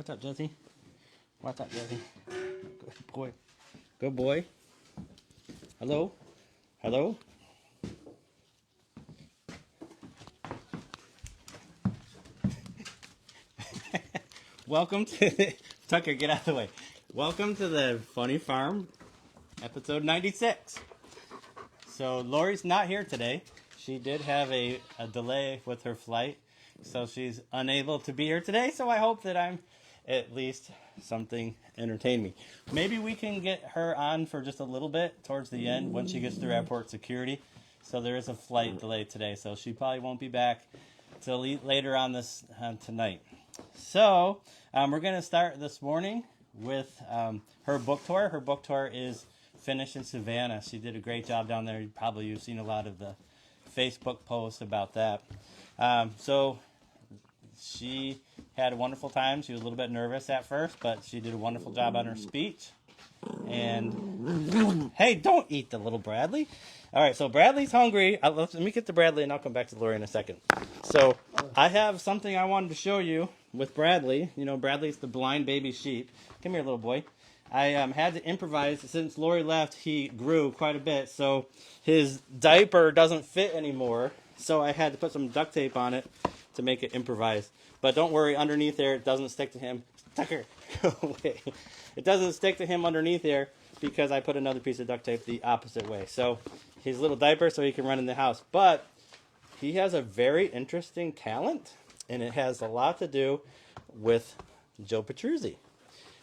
What's up, Jesse? What's up, Jesse? Good boy. Good boy. Hello? Hello? Welcome to... Tucker, get out of the way. Welcome to the Funny Farm, episode 96. So, Lori's not here today. She did have a delay with her flight, so she's unable to be here today, so I hope that I'm at least something entertain me. Maybe we can get her on for just a little bit towards the end when she gets through airport security. So there is a flight delay today, so she probably won't be back till later on this tonight. So we're going to start this morning with her book tour. Her book tour is finished in Savannah. She did a great job down there. You've seen a lot of the Facebook posts about that. So she had a wonderful time. She was a little bit nervous at first, but she did a wonderful job on her speech. And hey, don't eat the little Bradley. All right, so Bradley's hungry. Let me get to Bradley, and I'll come back to Lori in a second. So I have something I wanted to show you with Bradley. You know, Bradley's the blind baby sheep. Come here, little boy. I had to improvise. Since Lori left, he grew quite a bit, so his diaper doesn't fit anymore. So I had to put some duct tape on it to make it improvise. But don't worry, underneath there, it doesn't stick to him. Tucker, go away. It doesn't stick to him underneath there because I put another piece of duct tape the opposite way. So his little diaper so he can run in the house. But he has a very interesting talent, and it has a lot to do with Joe Petruzzi.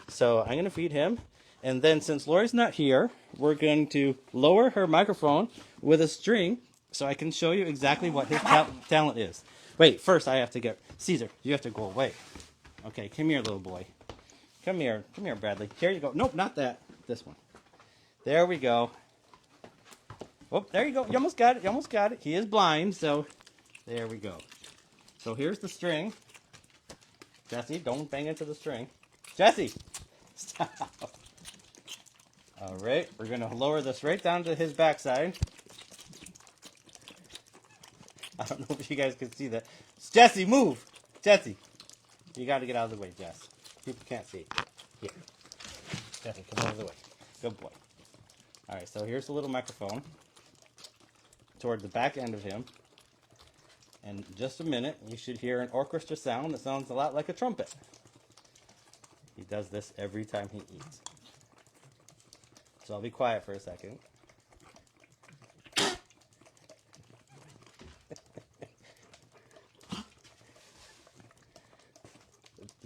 So I'm going to feed him. And then since Lori's not here, we're going to lower her microphone with a string so I can show you exactly what his talent is. Wait, first I have to get... Caesar, you have to go away. Okay, come here, little boy. Come here, Bradley. Here you go. Nope, not that. This one. There we go. Oh, there you go. You almost got it. He is blind, so there we go. So here's the string. Jesse, don't bang into the string. Jesse! Stop. All right, we're going to lower this right down to his backside. I don't know if you guys can see that. Jesse, move! Jesse! You got to get out of the way, Jess. People can't see. Here. Jesse, come out of the way. Good boy. All right, so here's the little microphone toward the back end of him. And in just a minute, you should hear an orchestra sound that sounds a lot like a trumpet. He does this every time he eats. So I'll be quiet for a second.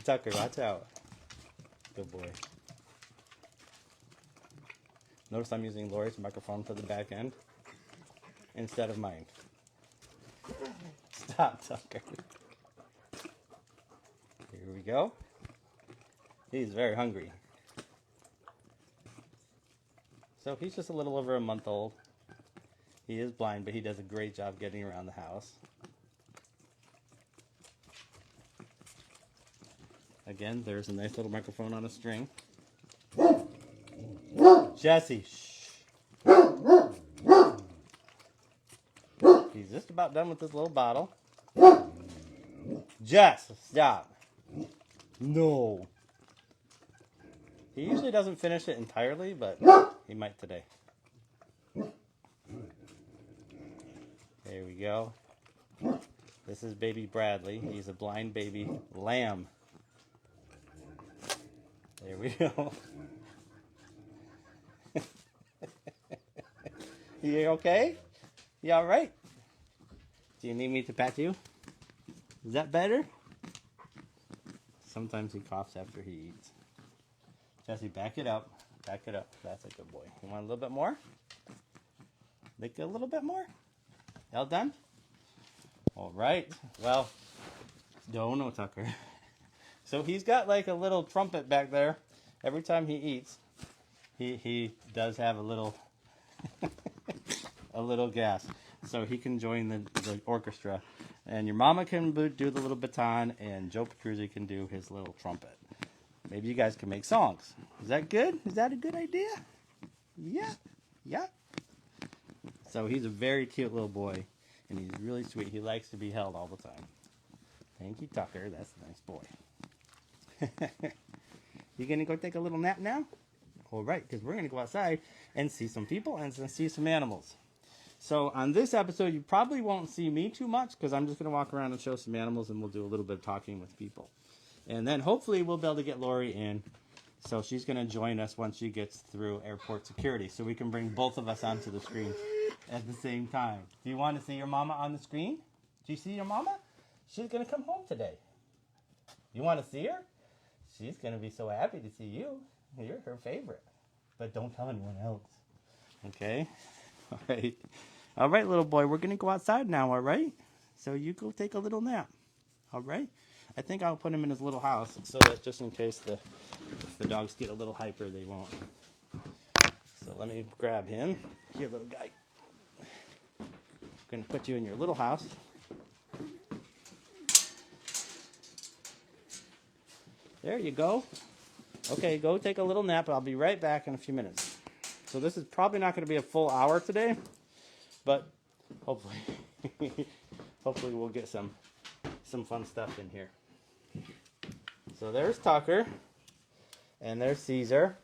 Tucker, watch out. Good boy. Notice I'm using Lori's microphone for the back end instead of mine. Stop, Tucker. Here we go. He's very hungry. So he's just a little over a month old. He is blind, but he does a great job getting around the house. Again, there's a nice little microphone on a string. Jesse, shh. He's just about done with this little bottle. Jess, stop. No. He usually doesn't finish it entirely, but he might today. There we go. This is baby Bradley. He's a blind baby lamb. There we go. You okay? You all right? Do you need me to pat you? Is that better? Sometimes he coughs after he eats. Jesse, back it up. Back it up. That's a good boy. You want a little bit more? Lick a little bit more? All done? All right. Well, no, Tucker. So he's got like a little trumpet back there. Every time he eats, he does have a little a little gas. So he can join the orchestra. And your mama can do the little baton, and Joe Petruzzi can do his little trumpet. Maybe you guys can make songs. Is that good? Is that a good idea? Yeah. Yeah. So he's a very cute little boy, and he's really sweet. He likes to be held all the time. Thank you, Tucker. That's a nice boy. You gonna go take a little nap now? All right, because we're gonna go outside and see some people and see some animals. So on this episode, you probably won't see me too much because I'm just gonna walk around and show some animals, and we'll do a little bit of talking with people. And then hopefully we'll be able to get Lori in. So she's gonna join us once she gets through airport security, so we can bring both of us onto the screen at the same time. Do you want to see your mama on the screen? Do you see your mama? She's gonna come home today. You want to see her? She's gonna be so happy to see you. You're her favorite. But don't tell anyone else. Okay? All right. All right, little boy, we're gonna go outside now, all right? So you go take a little nap. All right? I think I'll put him in his little house so that just in case if the dogs get a little hyper, they won't. So let me grab him. Here, little guy. I'm gonna put you in your little house. There you go. Okay, go take a little nap. I'll be right back in a few minutes. So this is probably not going to be a full hour today, but hopefully, hopefully we'll get some fun stuff in here. So there's Tucker, and there's Caesar,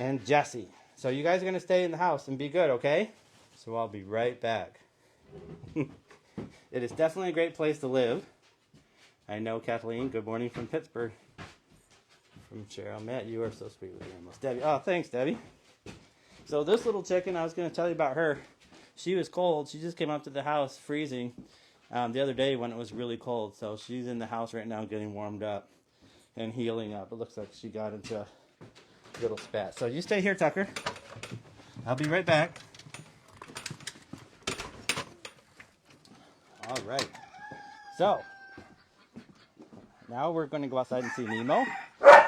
and Jesse. So you guys are going to stay in the house and be good, okay? So I'll be right back. It is definitely a great place to live. I know, Kathleen. Good morning from Pittsburgh. From Cheryl. Matt, you are so sweet with your animals. Debbie. Oh, thanks, Debbie. So this little chicken, I was going to tell you about her. She was cold. She just came up to the house freezing the other day when it was really cold. So she's in the house right now getting warmed up and healing up. It looks like she got into a little spat. So you stay here, Tucker. I'll be right back. All right. So now we're going to go outside and see Nemo,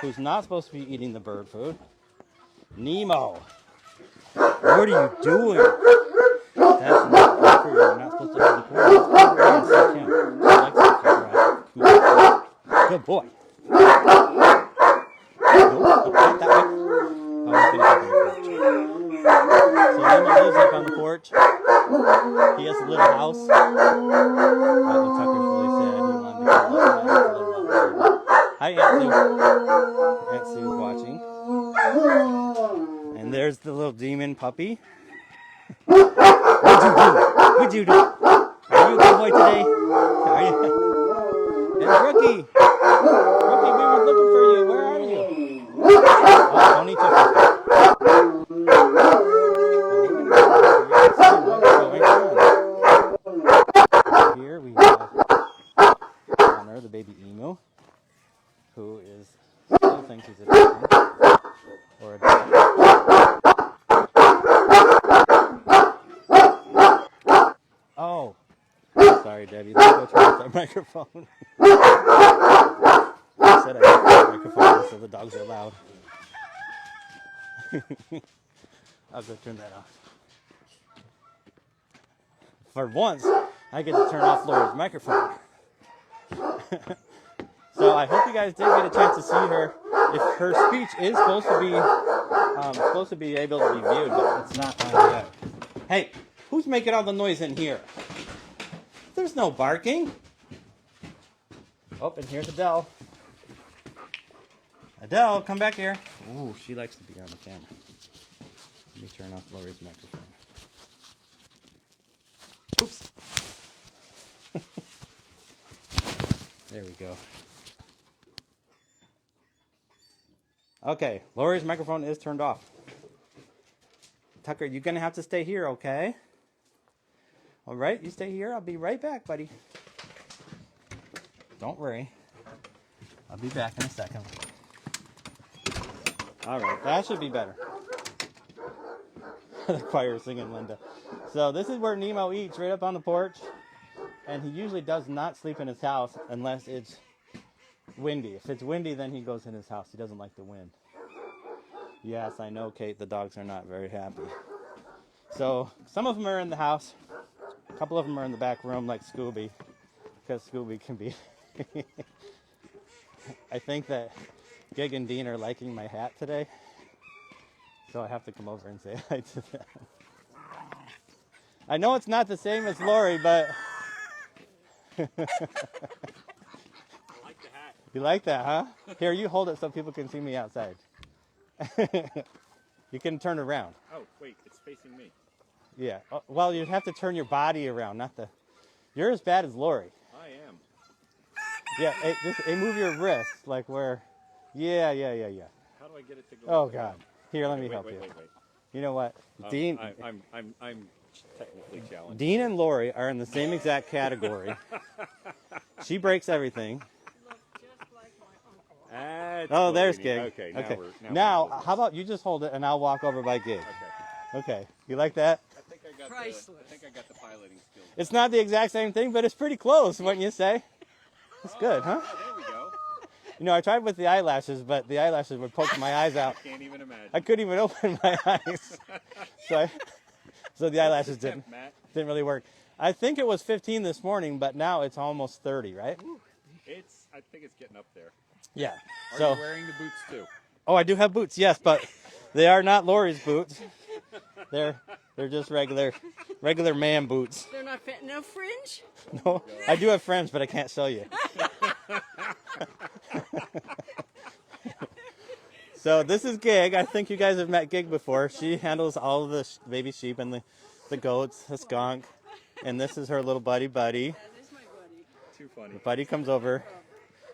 who's not supposed to be eating the bird food. Nemo, what are you doing? That's not good for you. You're not supposed to eat the corn. Good boy. Nope, not that way. Oh, so Nemo lives up on the porch. He has a little house. Tucker's really sad. He wanted to come up. Hi, Aunt Sue. Aunt Sue's watching. And there's the little demon puppy. What'd you do? Are you a good boy today? Are you? And Rookie. Rookie, we were looking for you. Where are you? Oh, Tony took us. Here we have Honor, the baby emu, who still thinks he's a chicken or a dog. Oh, sorry, Debbie. Let's go turn off that microphone. I said I hate that microphone, so the dogs are loud. I'll go turn that off. For once, I get to turn off Laura's microphone. So I hope you guys did get a chance to see her. If her speech is supposed to be able to be viewed, but it's not on yet. Hey, who's making all the noise in here? There's no barking. Oh, and here's Adele. Adele, come back here. Ooh, she likes to be on the camera. Let me turn off Lori's microphone. Oops. There we go. Okay, Lori's microphone is turned off. Tucker, you're going to have to stay here, okay? All right, you stay here. I'll be right back, buddy. Don't worry. I'll be back in a second. All right, that should be better. The choir singing Linda. So this is where Nemo eats, right up on the porch. And he usually does not sleep in his house unless it's windy. If it's windy, then he goes in his house. He doesn't like the wind. Yes, I know, Kate, the dogs are not very happy. So some of them are in the house. A couple of them are in the back room like Scooby. Because Scooby can be... I think that Gig and Dean are liking my hat today. So I have to come over and say hi to them. I know it's not the same as Lori, but... You like that, huh? Here, you hold it so people can see me outside. You can turn around. Oh, wait, it's facing me. Yeah. Well, you'd have to turn your body around, not the... You're as bad as Lori. I am. Yeah, just move your wrist, like where... Yeah. How do I get it to go? Oh, God. Here, let me help you. Wait. You know what? Dean... I'm technically challenged. Dean and Lori are in the same exact category. She breaks everything. Oh, there's Gig. Okay, now how about you just hold it and I'll walk over by Gig. Okay. You like that? I think I got the piloting skills. It's not the exact same thing, but it's pretty close, wouldn't you say? It's good, huh? There we go. You know, I tried with the eyelashes, but the eyelashes would poke my eyes out. Can't even imagine. I couldn't even open my eyes. So the eyelashes didn't really work. I think it was 15 this morning, but now it's almost 30, right? I think it's getting up there. Yeah. Are So you wearing the boots too? Oh, I do have boots, yes, but they are not Lori's boots. They're just regular man boots. They're not no fringe? No, I do have fringe, but I can't show you. So this is Gig. I think you guys have met Gig before. She handles all of the baby sheep and the goats, the skunk, and this is her little buddy. That is my buddy. Too funny. Buddy comes over.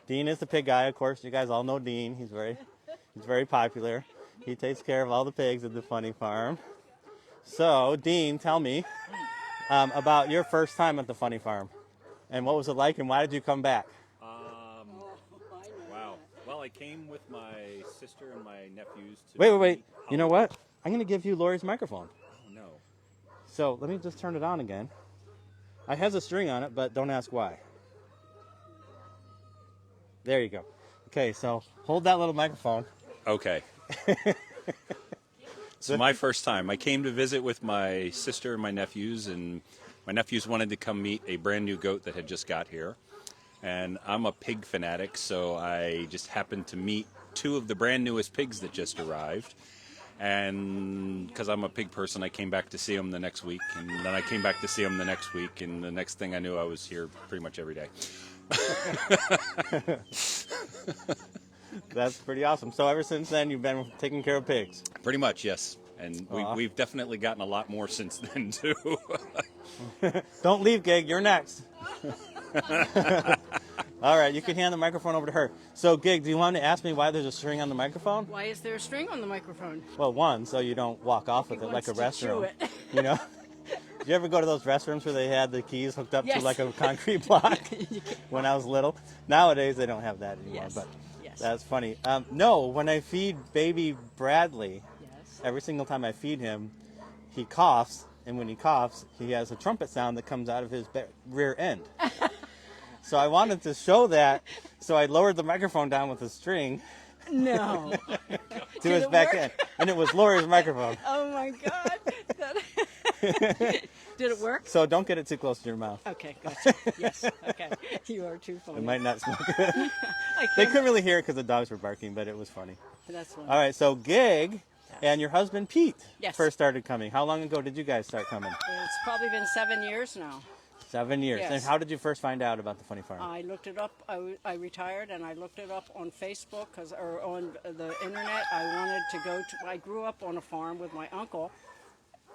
Dean is the pig guy, of course. You guys all know Dean. He's very popular. He takes care of all the pigs at the funny farm. So, Dean, tell me about your first time at the funny farm. And what was it like, and why did you come back? Wow. Well, I came with my sister and my nephews to... Wait. You know what? I'm going to give you Lori's microphone. Oh, no. So, let me just turn it on again. It has a string on it, but don't ask why. There you go. Okay, so hold that little microphone. Okay. So my first time, I came to visit with my sister and my nephews, and my nephews wanted to come meet a brand new goat that had just got here. And I'm a pig fanatic, so I just happened to meet two of the brand newest pigs that just arrived. And because I'm a pig person, I came back to see them the next week, and then I came back to see them the next week, and the next thing I knew, I was here pretty much every day. That's pretty awesome. So ever since then, you've been taking care of pigs? Pretty much, yes. And we've definitely gotten a lot more since then, too. Don't leave, Gig. You're next. All right, you can hand the microphone over to her. So, Gig, do you want to ask me why there's a string on the microphone? Why is there a string on the microphone? Well, one, so you don't walk off with He it like a wants to chew restroom. it. You know? Did you ever go to those restrooms where they had the keys hooked up to Yes. like a concrete block when I was little? Nowadays, they don't have that anymore, Yes. but Yes. that's funny. No, when I feed baby Bradley, Yes. every single time I feed him, he coughs, and when he coughs, he has a trumpet sound that comes out of his rear end. So I wanted to show that, so I lowered the microphone down with a string No. to his it back work? end, and it was Lori's microphone. Oh my God. Did it work? So don't get it too close to your mouth. Okay, gotcha. Yes. Okay. You are too funny. It might not smell good. I They can't- couldn't really hear it because the dogs were barking, but it was funny. That's one. All right, so Gig and your husband Pete Yes. first started coming. How long ago did you guys start coming? It's probably been 7 years now. 7 years. Yes. And how did you first find out about the funny farm? I looked it up. I retired and I looked it up on Facebook or on the internet. I wanted to go to. I grew up on a farm with my uncle,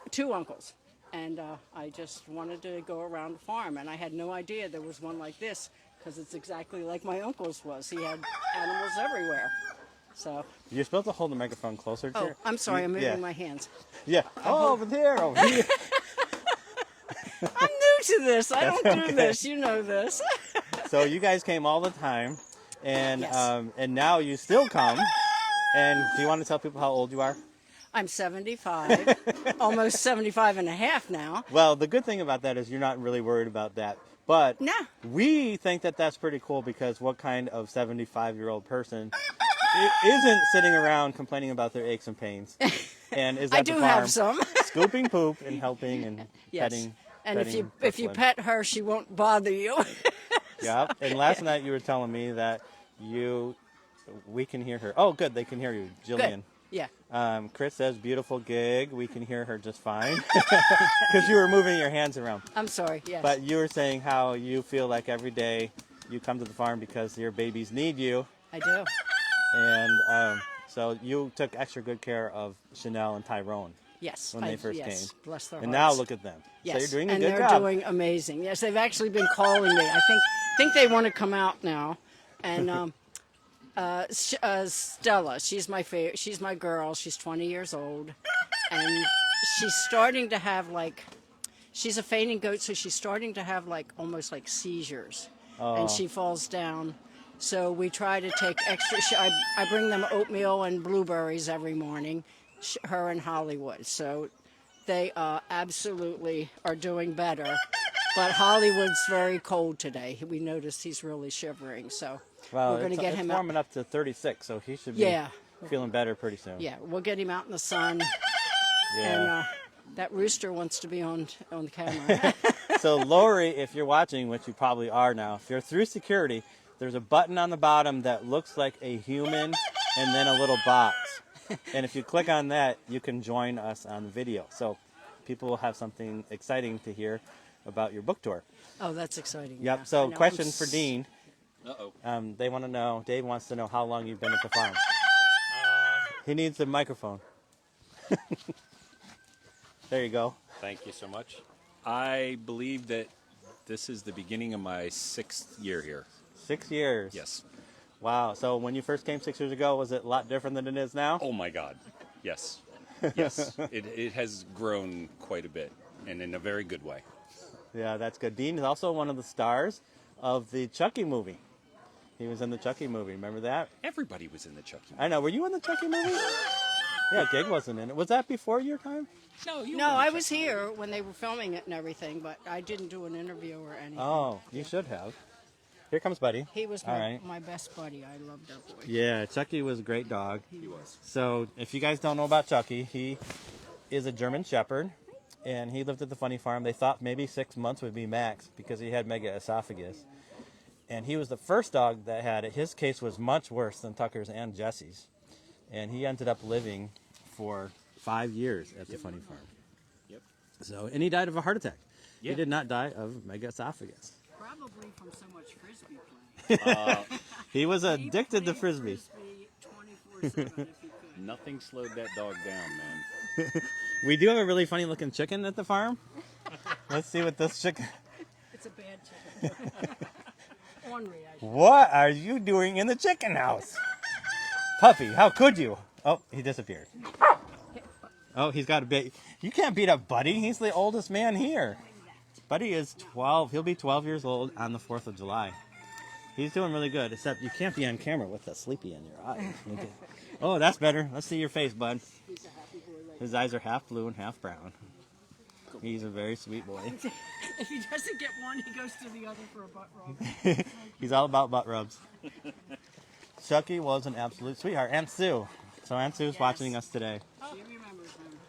two uncles, and I just wanted to go around the farm. And I had no idea there was one like this because it's exactly like my uncle's was. He had animals everywhere. So. You're supposed to hold the microphone closer to Oh, your... I'm sorry. I'm moving yeah. my hands. Yeah. Oh, over there, over here. I'm new to this. I don't do this. You know this. So you guys came all the time, and Yes. and now you still come. And do you want to tell people how old you are? I'm 75, almost 75 and a half now. Well, the good thing about that is you're not really worried about that. But No. we think that that's pretty cool because what kind of 75-year-old person isn't sitting around complaining about their aches and pains and is at I the do farm have some. scooping poop and helping and Yes. petting. And if you Brooklyn. pet her, she won't bother you. Yeah. And last night you were telling me that we can hear her. Oh, good, they can hear you, Jillian. Yeah. Chris says, beautiful Gig. We can hear her just fine. Because you were moving your hands around. I'm sorry. Yes. But you were saying how you feel like every day you come to the farm because your babies need you, I do. and so you took extra good care of Chanel and Tyrone Yes. when they first yes, came. Bless their And hearts. now look at them. Yes. So you're doing a and good they're job. doing amazing. Yes, they've actually been calling me. I think they want to come out now. And Stella, she's my favorite. She's my girl. She's 20 years old, and she's starting to have she's a fainting goat, so she's starting to have almost like seizures, and she falls down. So we try to take extra. I bring them oatmeal and blueberries every morning. Her and Hollywood. So they absolutely are doing better. But Hollywood's very cold today. We noticed he's really shivering. So Well, we're going to get it's him warming up to 36, so he should be Yeah. feeling better pretty soon. Yeah, we'll get him out in the sun. Yeah. And that rooster wants to be on the camera. So Lori, if you're watching, which you probably are now, if you're through security, there's a button on the bottom that looks like a human and then a little box. And if you click on that, you can join us on the video. So people will have something exciting to hear about your book tour. Oh, that's exciting. Yep. Yeah, I So know. question for Dean. Uh-oh. They want to know, Dave wants to know how long you've been at the farm. He needs the microphone. There you go. Thank you so much. I believe that this is the beginning of my 6th year here. 6 years. Yes. Wow. So when you first came 6 years ago, was it a lot different than it is now? Oh my God. Yes. Yes. It has grown quite a bit, and in a very good way. Yeah, that's good. Dean is also one of the stars of the Chucky movie. He was in the Chucky movie. Remember that? Everybody was in the Chucky. I know. Were you in the Chucky movie? Yeah, Gig wasn't in it. Was that before your time? No, you. No, I was here when they were filming it and everything, but I didn't do an interview or anything. Oh, you should have. Here comes Buddy. He was All right. my best buddy. I loved that boy. Yeah, Chucky was a great dog. He was. So if you guys don't know about Chucky, he is a German Shepherd, and he lived at the Funny Farm. They thought maybe 6 months would be max because he had mega esophagus. And he was the first dog that had it. His case was much worse than Tucker's and Jesse's. And he ended up living for 5 years at the Funny Farm. Yep. So, and he died of a heart attack. Yeah. He did not die of mega esophagus. Probably from so much frisbee playing. He was addicted to frisbee. 24/7 if he could. Nothing slowed that dog down, man. We do have a really funny looking chicken at the farm. Let's see what this chicken. It's a bad chicken. Ornery, I should. What are you doing in the chicken house? Puppy, how could you? Oh, he disappeared. Oh, he's got a bit. You can't beat up Buddy. He's the oldest man here. Buddy is 12. He'll be 12 years old on the 4th of July. He's doing really good, except you can't be on camera with a sleepy in your eye. Okay. Oh, that's better. Let's see your face, bud. He's a happy boy. His eyes are half blue and half brown. He's a very sweet boy. If he doesn't get one, he goes to the other for a butt rub. He's all about butt rubs. Chucky was an absolute sweetheart. Aunt Sue. So Aunt Sue's Yes. watching us today. She remembers him.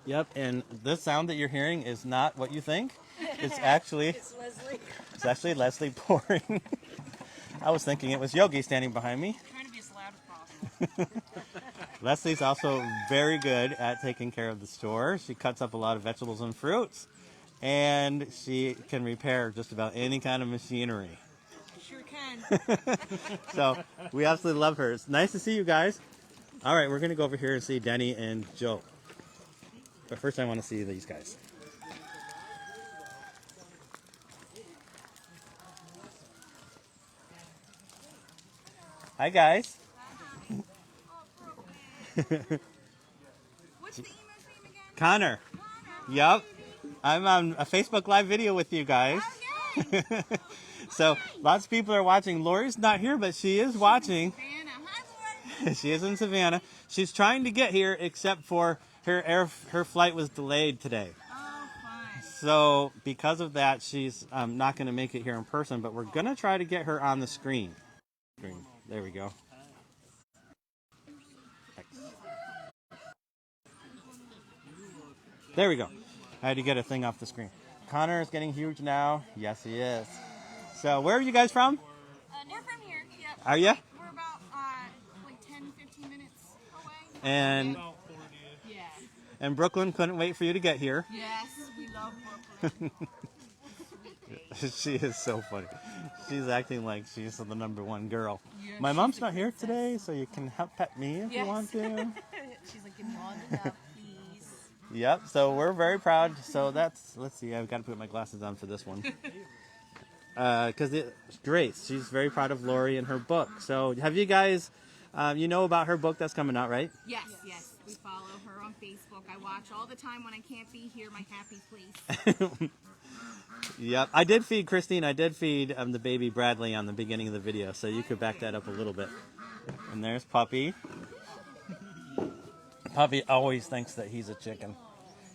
Yep, and this sound that you're hearing is not what you think. It's actually It's Leslie. it's actually Leslie pouring. I was thinking it was Yogi standing behind me. Trying to be as loud as possible. Leslie's also very good at taking care of the store. She cuts up a lot of vegetables and fruits, and she can repair just about any kind of machinery. Sure can. So we absolutely love her. It's nice to see you guys. All right, we're going to go over here and see Denny and Joe. But first I want to see these guys. Hi, guys. What's the emo's name again? Connor. Yep. I'm on a Facebook Live video with you guys. Okay. So lots of people are watching. Lori's not here, but she is watching. Savannah. Hi, Lori. She is in Savannah. She's trying to get here, except for her flight was delayed today. Oh, fun. So because of that, she's not going to make it here in person. But we're going to try to get her on the screen. There we go. There we go. I had to get a thing off the screen. Connor is getting huge now. Yes, he is. So where are you guys from? We're from here. Yep. Are you? We're about like 10, 15 minutes away. And Yeah. and Brooklyn couldn't wait for you to get here. Yes, we love Brooklyn. She is so funny. She's acting like she's the #1 girl. Yeah, My she's mom's a not here princess. today, so you can help pet me if you Yes. want to. She's like, give me all the love, please. Yep. So we're very proud. So that's, let's see. I've got to put my glasses on for this one. Because Grace, she's very proud of Lori and her book. So have you guys, you know about her book that's coming out, right? Yes, yes. We follow her on Facebook. I watch all the time when I can't be here. My happy place. Yep. I did feed Christine. I did feed the baby Bradley on the beginning of the video, so you could back that up a little bit. And there's Puppy. Puppy always thinks that he's a chicken.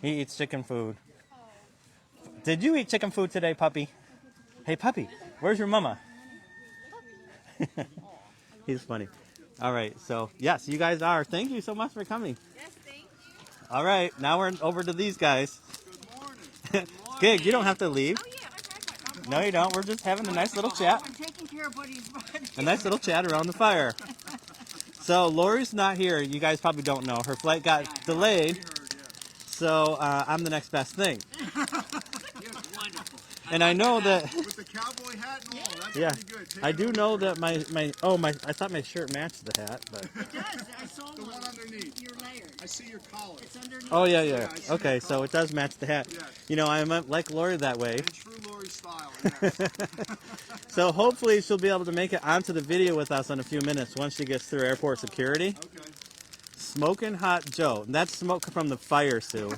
He eats chicken food. Did you eat chicken food today, Puppy? Hey, Puppy, where's your mama? He's funny. All right, so yes, you guys are. Thank you so much for coming. Yes, thank you. All right, now we're over to these guys. Gig, you don't have to leave. Oh, yeah. Okay. No, you don't. We're just having a nice little chat. I'm taking care of Buddy's body. A nice little chat around the fire. So Lori's not here. You guys probably don't know. Her flight got delayed. So I'm the next best thing. Wonderful. And I know that, With the cowboy hat and all, that's yeah, pretty good. Take I it do over. know that I thought my shirt matched the hat, but. It does. I saw The one underneath. You're layered. I see your collar. It's underneath. Oh yeah. I see Okay, your so it does match the hat. Yes. You know, I'm like Lori that way. In true Lori style, yes. So hopefully she'll be able to make it onto the video with us in a few minutes once she gets through airport security. Okay. Smoking Hot Joe. That's smoke from the fire, Sue.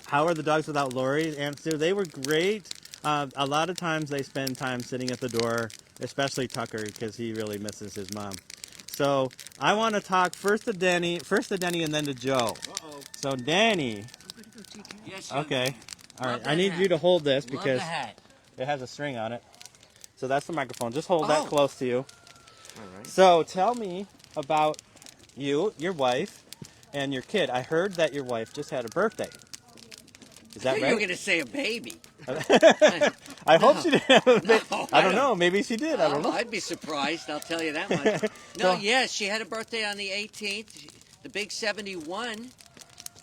How are the dogs without Lori and Sue? They were great. A lot of times they spend time sitting at the door, especially Tucker, because he really misses his mom. So I want to talk first to Danny, and then to Joe. Uh-oh. So Danny, Yes, okay, all right. Love I that need hat. you to hold this Love because the hat. it has a string on it. So that's the microphone. Just hold that Oh. close to you. All right. So tell me about you, your wife, and your kid. I heard that your wife just had a birthday. Is that You were right? going to say a baby. I hope she did have a baby. No, I don't know. Maybe she did. I don't know. I'd be surprised. I'll tell you that much. No, So- yes, she had a birthday on the 18th. The big 71. She's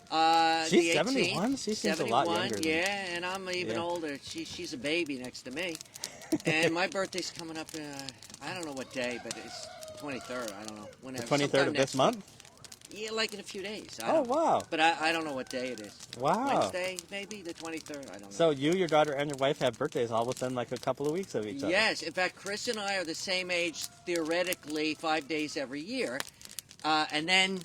the 18th. 71? She seems a lot 71, younger than me. yeah, and I'm even Yeah. older. She's a baby next to me. And my birthday's coming up, I don't know what day, but it's 23rd. I don't know. The Whenever. 23rd sometime of next this month? week. Yeah, like in a few days. I Oh, don't know. wow. But I don't know what day it is. Wow. Wednesday, maybe? The 23rd? I don't know. So you, your daughter, and your wife have birthdays all within like a couple of weeks of each other. Yes, in fact, Chris and I are the same age theoretically 5 days every year, and then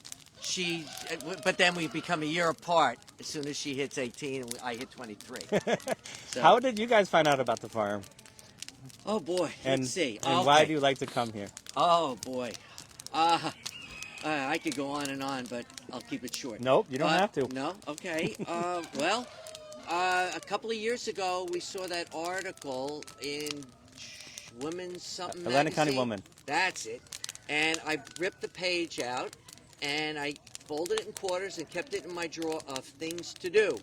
but then we become a year apart as soon as she hits 18 and I hit 23. So, How did you guys find out about the farm? oh boy, And, let's see. and why do you like to come here? Oh boy, I could go on, but I'll keep it short. Nope, you don't have to. No, okay. Well, a couple of years ago, we saw that article in Women's something Atlantic County magazine. Woman. That's it. And I ripped the page out, and I folded it in quarters and kept it in my drawer of things to do.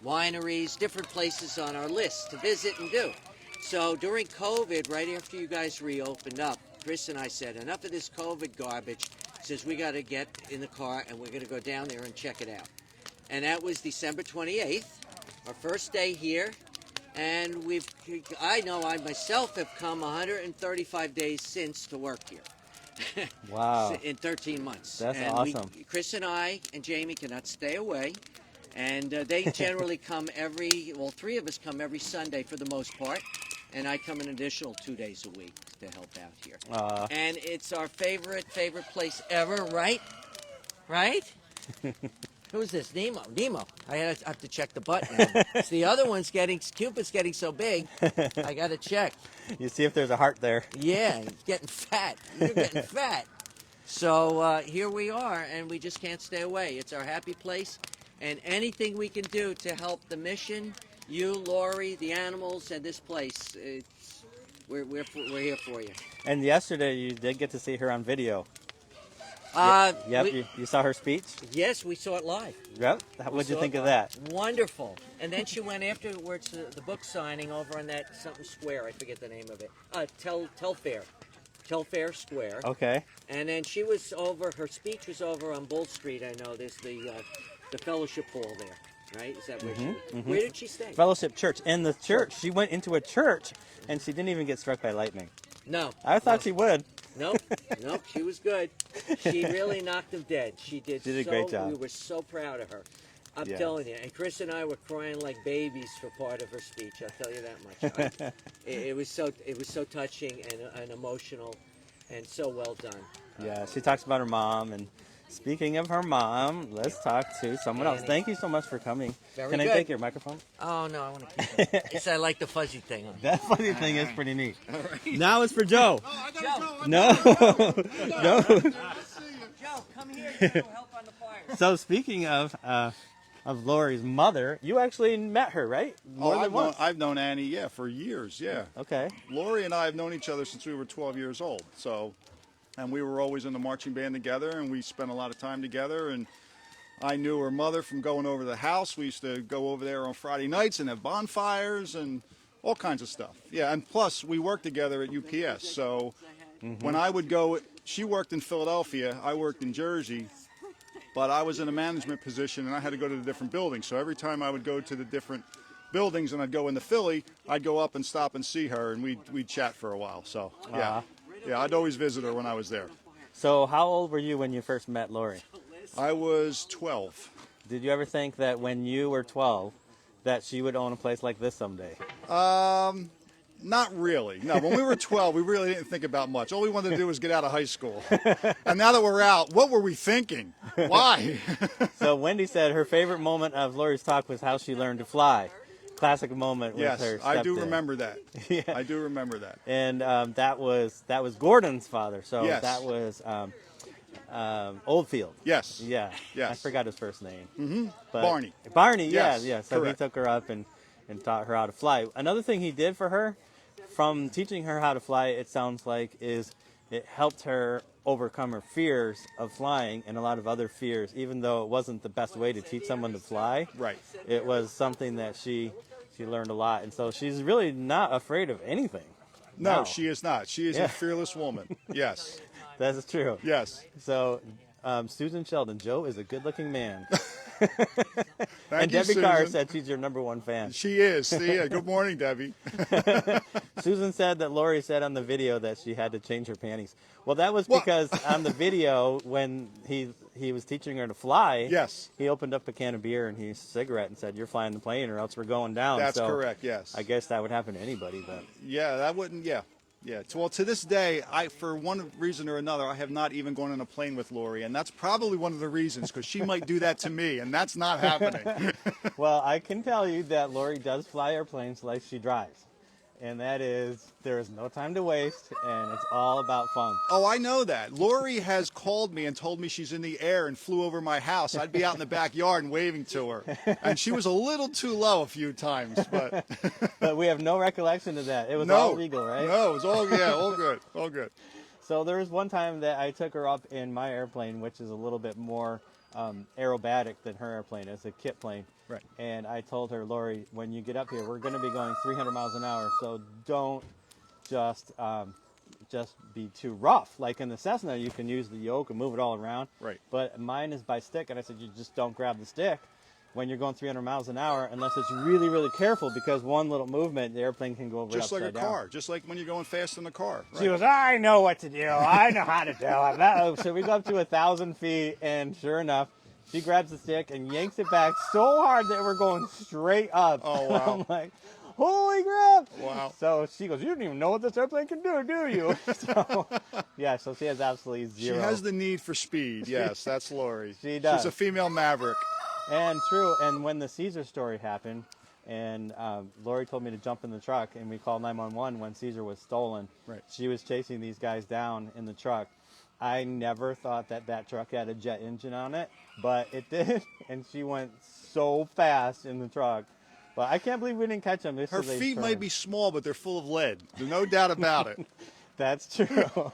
Wineries, different places on our list to visit and do. So during COVID, right after you guys reopened up, Chris and I said, enough of this COVID garbage. Says we got to get in the car and we're going to go down there and check it out. And that was December 28th, our first day here. And I myself have come 135 days since to work here. Wow. In 13 months. That's and awesome. Chris and I and Jamie cannot stay away. And they generally come three of us come every Sunday for the most part. And I come an additional 2 days a week to help out here. And it's our favorite place ever, right? Right? Who's this? Nemo. Nemo. I have to check the button. So the other one's Cupid's getting so big, I got to check. You see if there's a heart there. Yeah, he's getting fat. You're getting fat. So here we are, and we just can't stay away. It's our happy place, and anything we can do to help the mission, you, Lori, the animals, and this place, we're here for you. And yesterday you did get to see her on video. We- You saw her speech? yes, we saw it live. Yep. What'd you saw think it of live. that? Wonderful. And then she went afterwards to the book signing over on that something square. I forget the name of it. Telfair Square. Okay. And then she was over. Her speech was over on Bull Street. I know there's the Fellowship Hall there. right? Is that where where did she stay? Fellowship Church. And the church, she went into a church, and she didn't even get struck by lightning. No. I thought she would. Nope, nope, she was good. She really knocked him dead. She did, She did a great job. We were so proud of her. I'm Yes. telling you. And Chris and I were crying like babies for part of her speech. I'll tell you that much. It was so touching and emotional, and so well done. Yeah, she talks about her mom. And speaking of her mom, let's talk to someone else. Annie. Thank you so much for coming. Very Can I good. take your microphone? Oh no, I want to keep it. It's I like the fuzzy thing. That funny thing is pretty neat. Now it's for Joe. Oh, I gotta go. I No, no. gotta see you. Joe, come here. You can help on the fire. So speaking of Lori's mother, you actually met her, right? More than once. I've known Annie, yeah, for years, yeah. Okay. Lori and I have known each other since we were 12 years old. So, and we were always in the marching band together, and we spent a lot of time together. And I knew her mother from going over to the house. We used to go over there on Friday nights and have bonfires and all kinds of stuff. Yeah, and plus we worked together at UPS. So when I would go, she worked in Philadelphia, I worked in Jersey. But I was in a management position, and I had to go to the different buildings. So every time I would go to the different buildings and I'd go into Philly, I'd go up and stop and see her, and we'd chat for a while. So, yeah. Yeah, I'd always visit her when I was there. So how old were you when you first met Lori? I was 12. Did you ever think that when you were 12 that she would own a place like this someday? Not really. No, when we were 12, we really didn't think about much. All we wanted to do was get out of high school. And now that we're out, what were we thinking? Why? So Wendy said her favorite moment of Lori's talk was how she learned to fly. Classic moment with Yes, her I do stepdad. remember that. Yeah. I do remember that. And that was Gordon's father. So Yes. that was Oldfield. Yes. Yeah. Yes. I forgot his first name. Mm-hmm. Barney. Barney, Yes, yeah. So correct. he took her up and taught her how to fly. Another thing he did for her, from teaching her how to fly, it sounds like, is it helped her overcome her fears of flying and a lot of other fears, even though it wasn't the best way to teach someone to fly. Right. It was something that she learned a lot. And so she's really not afraid of anything. No, she is not. She is Yeah. a fearless woman. Yes. That's true. Yes. So Susan Sheldon, Joe is a good-looking man. Thank And you, Debbie Carr Susan. said she's your #1 fan. She is. See, yeah. Good morning, Debbie. Susan said that Lori said on the video that she had to change her panties. Well, that was What? because on the video, when he was teaching her to fly, Yes. he opened up a can of beer and a cigarette and said, "You're flying the plane, or else we're going down." That's So correct, yes. I guess that would happen to anybody, but Yeah, that wouldn't, yeah. Yeah. Well, to this day, for one reason or another, I have not even gone on a plane with Lori, and that's probably one of the reasons, because she might do that to me, and that's not happening. well, I can tell you that Lori does fly airplanes like she drives. And that is, there is no time to waste, and it's all about fun. Oh, I know that. Lori has called me and told me she's in the air and flew over my house. I'd be out in the backyard and waving to her. And she was a little too low a few times, but But we have no recollection of that. It was all legal, right? No, it was all, yeah, all good, all good. So there was one time that I took her up in my airplane, which is a little bit more aerobatic than her airplane. It's a kit plane. Right. And I told her, Lori, when you get up here, we're going to be going 300 miles an hour, so don't just be too rough. Like in the Cessna, you can use the yoke and move it all around. Right. But mine is by stick, and I said, you just don't grab the stick when you're going 300 miles an hour unless it's really, really careful, because one little movement, the airplane can go over Just like a upside down. car, just like when you're going fast in the car. She Right. goes, I know what to do. I know how to do it. So we go up to 1,000 feet, and sure enough, she grabs the stick and yanks it back so hard that we're going straight up. Oh, wow. I'm like, holy crap. Wow. So she goes, you don't even know what this airplane can do you? So, yeah, so she has absolutely zero. She has the need for speed. Yes, that's Lori. She does. She's a female maverick. And true, and when the Caesar story happened, and Lori told me to jump in the truck, and we called 911 when Caesar was stolen. Right. She was chasing these guys down in the truck. I never thought that truck had a jet engine on it, but it did, and she went so fast in the truck. But I can't believe we didn't catch them. Her feet might be small, but they're full of lead. There's no doubt about it. That's true.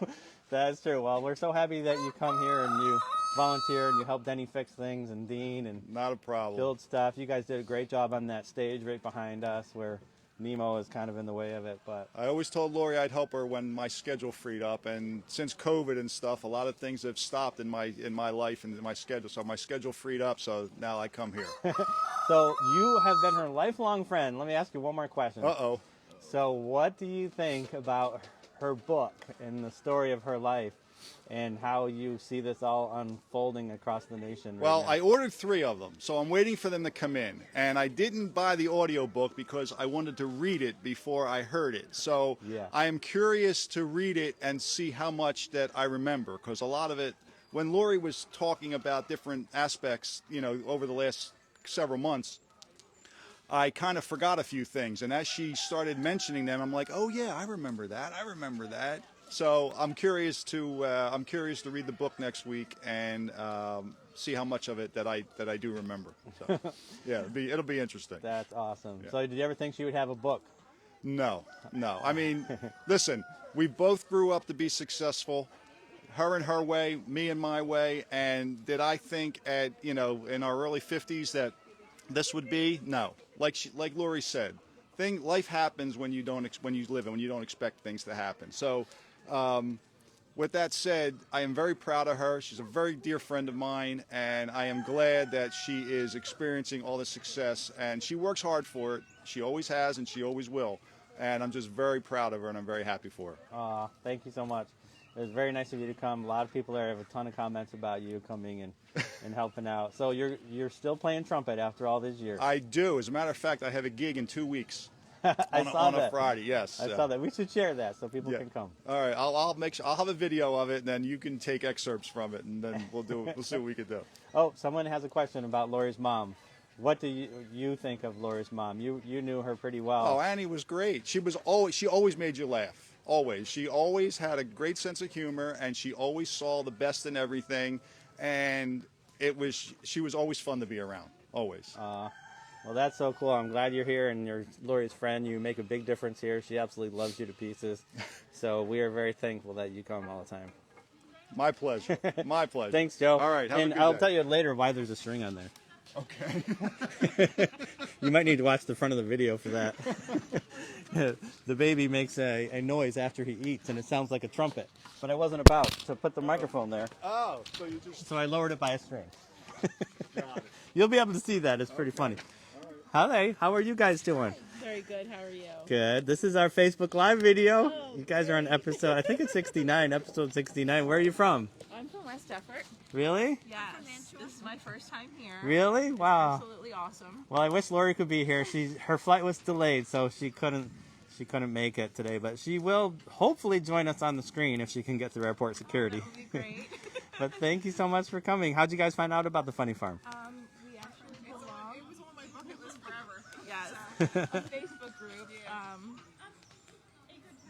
That's true. Well, we're so happy that you come here and you volunteer and you help Denny fix things and Dean and Not a problem. build stuff. You guys did a great job on that stage right behind us where Nemo is kind of in the way of it, but I always told Lori I'd help her when my schedule freed up, and since COVID and stuff, a lot of things have stopped in my life and in my schedule. So my schedule freed up, so now I come here. so you have been her lifelong friend. Let me ask you one more question. Uh-oh. So what do you think about her book and the story of her life and how you see this all unfolding across the nation right Well, now? I ordered 3 of them, so I'm waiting for them to come in. And I didn't buy the audiobook because I wanted to read it before I heard it. So Yeah. I am curious to read it and see how much that I remember, because a lot of it, when Lori was talking about different aspects, over the last several months, I kind of forgot a few things. And as she started mentioning them, I'm like, oh yeah, I remember that. So I'm curious to read the book next week and see how much of it that I do remember. So, yeah, it'll be interesting. That's awesome. Yeah. So did you ever think she would have a book? No. I mean, listen, we both grew up to be successful. Her in her way, me in my way. And did I think in our early 50s that this would be? No. Like Lori said, life happens when you live and when you don't expect things to happen. So. With that said, I am very proud of her. She's a very dear friend of mine, and I am glad that she is experiencing all this success. And she works hard for it. She always has, and she always will. And I'm just very proud of her, and I'm very happy for her. Thank you so much. It was very nice of you to come. A lot of people there have a ton of comments about you coming and helping out. So you're still playing trumpet after all these years. I do. As a matter of fact, I have a gig in 2 weeks. I saw on that. a Friday, yes. I saw that. We should share that so people Yeah. can come. All right, I'll have a video of it, and then you can take excerpts from it, and then we'll see what we can do. Oh, someone has a question about Lori's mom. What do you think of Lori's mom? You knew her pretty well. Oh, Annie was great. She always made you laugh. Always. She always had a great sense of humor, and she always saw the best in everything, and she was always fun to be around. Always. Well, that's so cool. I'm glad you're here and you're Lori's friend. You make a big difference here. She absolutely loves you to pieces. So we are very thankful that you come all the time. My pleasure. My pleasure. Thanks, Joe. All right. Have and a good I'll day. tell you later why there's a string on there. Okay. You might need to watch the front of the video for that. The baby makes a noise after he eats, and it sounds like a trumpet. But I wasn't about to put the microphone there, Oh, so you just so I lowered it by a string. got it. You'll be able to see that. It's pretty funny. Hi, how are you guys doing? Very good. How are you? Good. This is our Facebook Live video. You guys are on episode, I think it's 69, episode 69. Where are you from? I'm from West Effort. Really? Yes. This is my first time here. Really? Wow. Absolutely awesome. Well, I wish Lori could be here. Her flight was delayed, so she couldn't make it today, but she will hopefully join us on the screen if she can get through airport security. That would be great. But thank you so much for coming. How'd you guys find out about the Funny Farm? We actually belong. It was on my bucket list forever. Yes. A Facebook group.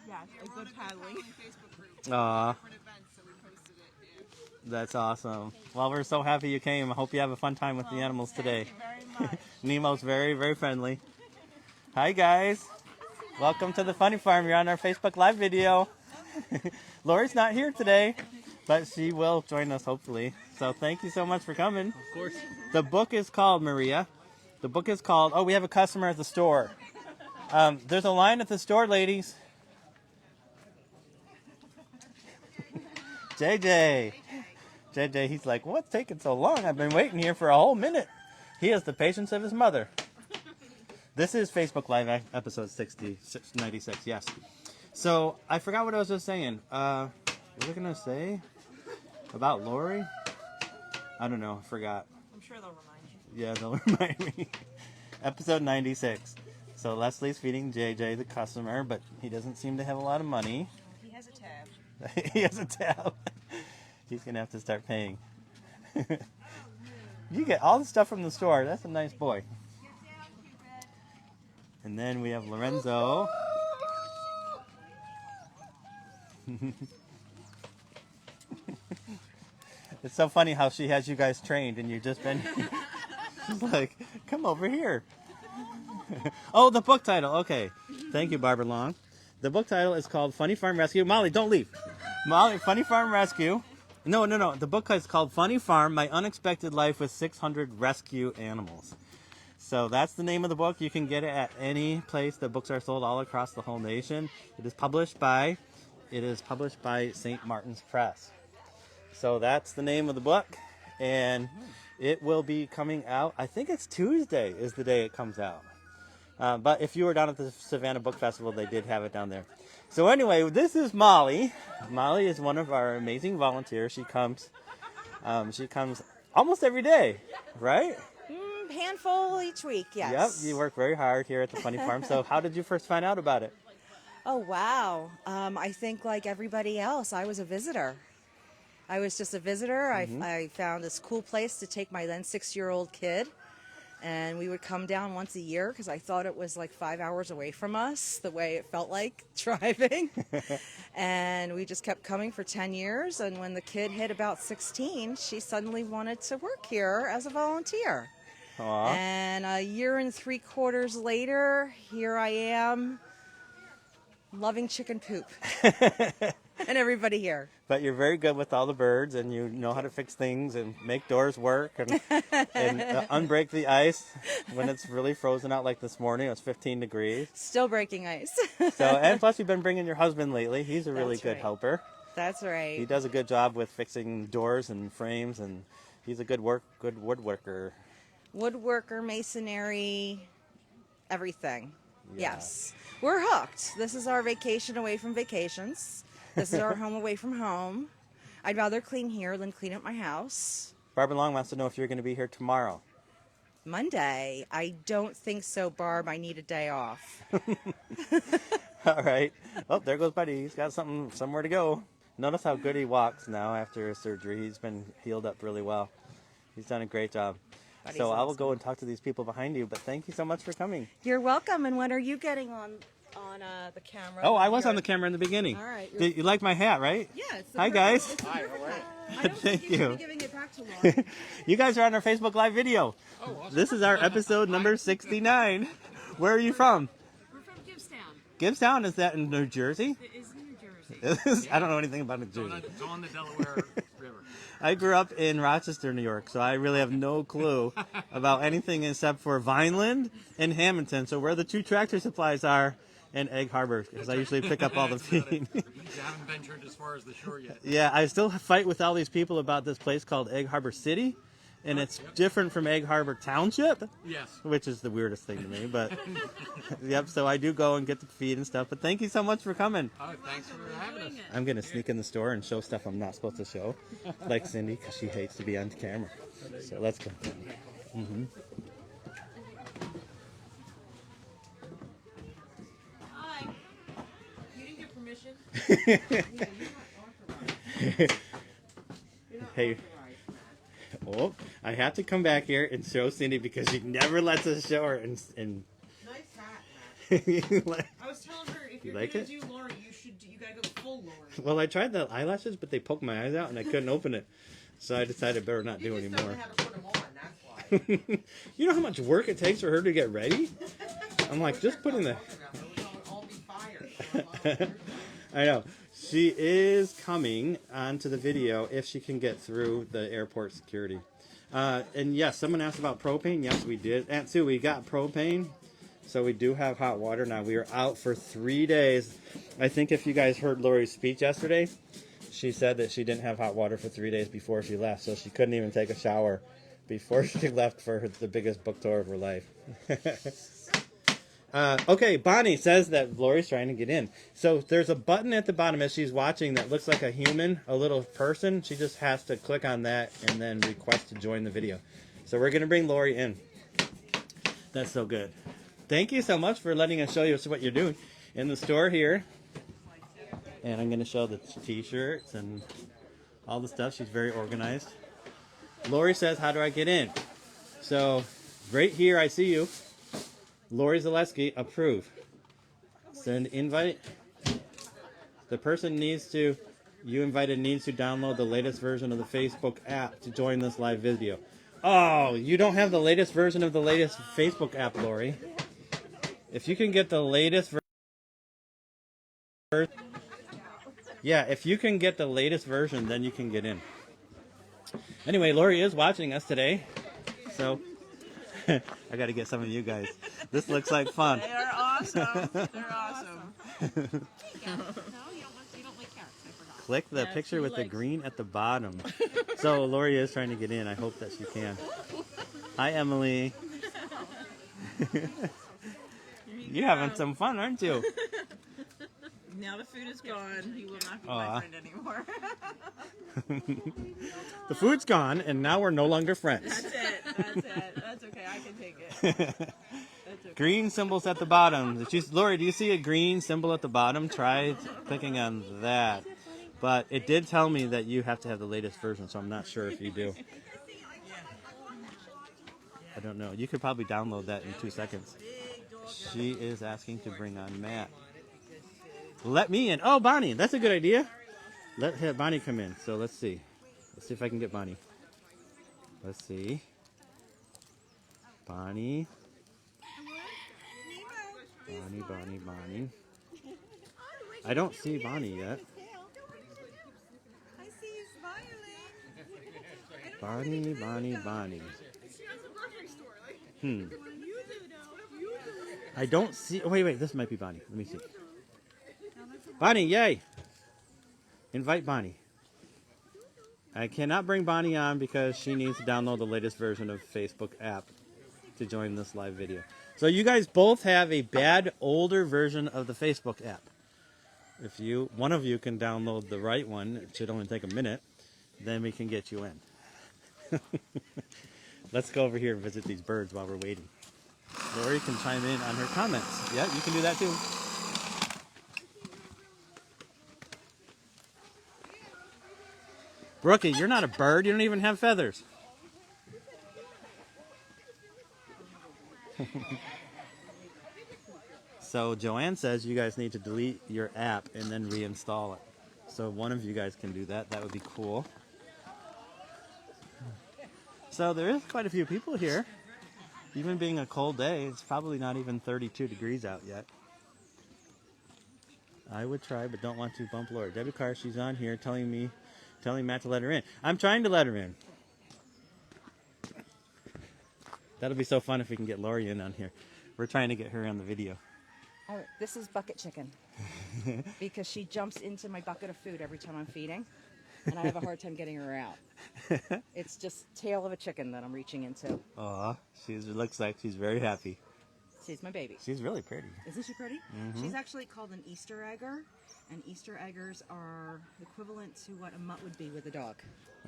Yes, a good paddling. Facebook group. Aw, Different events, so we posted it. Yeah. that's awesome. Well, we're so happy you came. I hope you have a fun time with the animals today. Thank you very much. Nemo's very, very friendly. Hi, guys. Welcome to the Funny Farm. You're on our Facebook Live video. Lori's not here today, but she will join us hopefully. So thank you so much for coming. Of course. The book is called, Maria. The book is called, oh, we have a customer at the store. There's a line at the store, ladies. JJ, he's like, what's taking so long? I've been waiting here for a whole minute. He has the patience of his mother. This is Facebook Live episode 96, yes. So, I forgot what I was just saying. What was I going to say? About Lori? I don't know, I forgot. I'm sure they'll remind you. Yeah, they'll remind me. Episode 96. So, Leslie's feeding JJ, the customer, but he doesn't seem to have a lot of money. He has a tab. He has a tab. He's going to have to start paying. You get all the stuff from the store. That's a nice boy. And then we have Lorenzo. It's so funny how she has you guys trained and you've just been... She's like, come over here. Oh, the book title. Okay. Thank you, Barbara Long. The book title is called Funny Farm Rescue. Molly, don't leave. Molly, Funny Farm Rescue. No. The book is called Funny Farm, My Unexpected Life with 600 Rescue Animals. So that's the name of the book. You can get it at any place that books are sold all across the whole nation. It is published by St. Martin's Press. So that's the name of the book, and it will be coming out. I think it's Tuesday is the day it comes out. But if you were down at the Savannah Book Festival, they did have it down there. So anyway, this is Molly. Molly is one of our amazing volunteers. She comes almost every day, right? Handful each week, yes. Yep, you work very hard here at the Funny Farm. So how did you first find out about it? Oh, wow. I think like everybody else, I was a visitor. I was just a visitor. I found this cool place to take my then 6-year-old kid. And we would come down once a year because I thought it was like 5 hours away from us, the way it felt like driving. And we just kept coming for 10 years. And when the kid hit about 16, she suddenly wanted to work here as a volunteer. Aww. And a year and 3/4 later, here I am, loving chicken poop. And everybody here. But you're very good with all the birds, and you know how to fix things and make doors work and unbreak the ice when it's really frozen out like this morning. It was 15 degrees. Still breaking ice. So, and plus you've been bringing your husband lately. He's a really That's good right. helper. That's right. He does a good job with fixing doors and frames, and he's a good woodworker. Woodworker, masonry, everything. Yeah. Yes. We're hooked. This is our vacation away from vacations. This is our home away from home. I'd rather clean here than clean at my house. Barbara Long wants to know if you're going to be here tomorrow. Monday? I don't think so, Barb. I need a day off. All right. Oh, there goes Buddy. He's got somewhere to go. Notice how good he walks now after his surgery. He's been healed up really well. He's done a great job. Buddy's So I will awesome. go and talk to these people behind you, but thank you so much for coming. You're welcome. And when are you getting on the camera? Oh, I was on the camera in the beginning. All right. You like my hat, right? Yeah. It's Hi, guys. Hi, how are you? Thank you. Giving it back to Lauren. You guys are on our Facebook Live video. Oh, awesome. This is our episode number 69. Where are you from? We're from Gibbstown. Gibbstown, is that in New Jersey? It is New Jersey. I don't know anything about New Jersey. It's on the Delaware River. I grew up in Rochester, New York, so I really have no clue about anything except for Vineland and Hamilton. So where the two Tractor Supplies are and Egg Harbor, because I usually pick up all the feed. You haven't ventured as far as the shore yet. Yeah, I still fight with all these people about this place called Egg Harbor City, and it's different from Egg Harbor Township. Yes. Which is the weirdest thing to me, but yep, so I do go and get the feed and stuff, but thank you so much for coming. Oh, thanks for having us. I'm going to sneak in the store and show stuff I'm not supposed to show, like Cindy, because she hates to be on camera. So let's go. Mm-hmm. Hi. You didn't get permission? Hey. Oh, I have to come back here and show Cindy because she never lets us show her. And Nice hat, You like- Matt. I was telling her if You you're like gonna it? do Lauren, you gotta go full Lauren. well, I tried the eyelashes, but they poked my eyes out and I couldn't open it. So I decided better not do You just anymore. don't know how to put them on, that's why. You know how much work it takes for her to get ready? I'm like, just putting the... Those will all be fired. I know. She is coming onto the video if she can get through the airport security. And yes, someone asked about propane. Yes, we did. Aunt Sue, we got propane. So we do have hot water now. We were out for 3 days. I think if you guys heard Lori's speech yesterday, she said that she didn't have hot water for 3 days before she left. So she couldn't even take a shower before she left for the biggest book tour of her life. Okay, Bonnie says that Lori's trying to get in. So there's a button at the bottom as she's watching that looks like a human, a little person. She just has to click on that and then request to join the video. So we're going to bring Lori in. That's so good. Thank you so much for letting us show you what you're doing in the store here. And I'm going to show the t-shirts and all the stuff. She's very organized. Lori says, how do I get in? So right here, I see you. Lori Zaleski, approve. Send invite. The person you invited needs to download the latest version of the Facebook app to join this live video. Oh, you don't have the latest version of the latest Facebook app, Lori. If you can get the latest version, yeah, if you can get the latest version, then you can get in. Anyway, Lori is watching us today, so I got to get some of you guys. This looks like fun. They are awesome. They're awesome. No, you don't like carrots. I forgot. Click the Yes, picture he with the likes- green at the bottom. So Lori is trying to get in. I hope that she can. Hi, Emily. You're having some fun, aren't you? Now the food is gone. He will not be Aw. my friend anymore. The food's gone, and now we're no longer friends. That's it. That's it. That's okay. I can take it. That's okay. Green symbols at the bottom. Lori, do you see a green symbol at the bottom? Try clicking on that. But it did tell me that you have to have the latest version, so I'm not sure if you do. I don't know. You could probably download that in 2 seconds. She is asking to bring on Matt. Let me in. Oh, Bonnie. That's a good idea. Let Bonnie come in. So let's see. Let's see if I can get Bonnie. Let's see. Bonnie. Bonnie. I don't see Bonnie yet. Bonnie. I don't see. Oh, wait. This might be Bonnie. Let me see. Bonnie, yay! Invite Bonnie. I cannot bring Bonnie on because she needs to download the latest version of Facebook app to join this live video. So you guys both have a bad, older version of the Facebook app. If one of you can download the right one, it should only take a minute, then we can get you in. Let's go over here and visit these birds while we're waiting. Lori can chime in on her comments. Yeah, you can do that too. Brookie, you're not a bird. You don't even have feathers. So Joanne says you guys need to delete your app and then reinstall it. So one of you guys can do that. That would be cool. So there is quite a few people here. Even being a cold day, it's probably not even 32 degrees out yet. I would try, but don't want to bump Lori. Debbie Carr, she's on here telling Matt to let her in. I'm trying to let her in. That'll be so fun if we can get Lori in on here. We're trying to get her on the video. Oh, this is bucket chicken because she jumps into my bucket of food every time I'm feeding, and I have a hard time getting her out. It's just tail of a chicken that I'm reaching into. Aw, it looks like she's very happy. She's my baby. She's really pretty. Isn't she pretty? Mm-hmm. She's actually called an Easter egger, and Easter eggers are equivalent to what a mutt would be with a dog.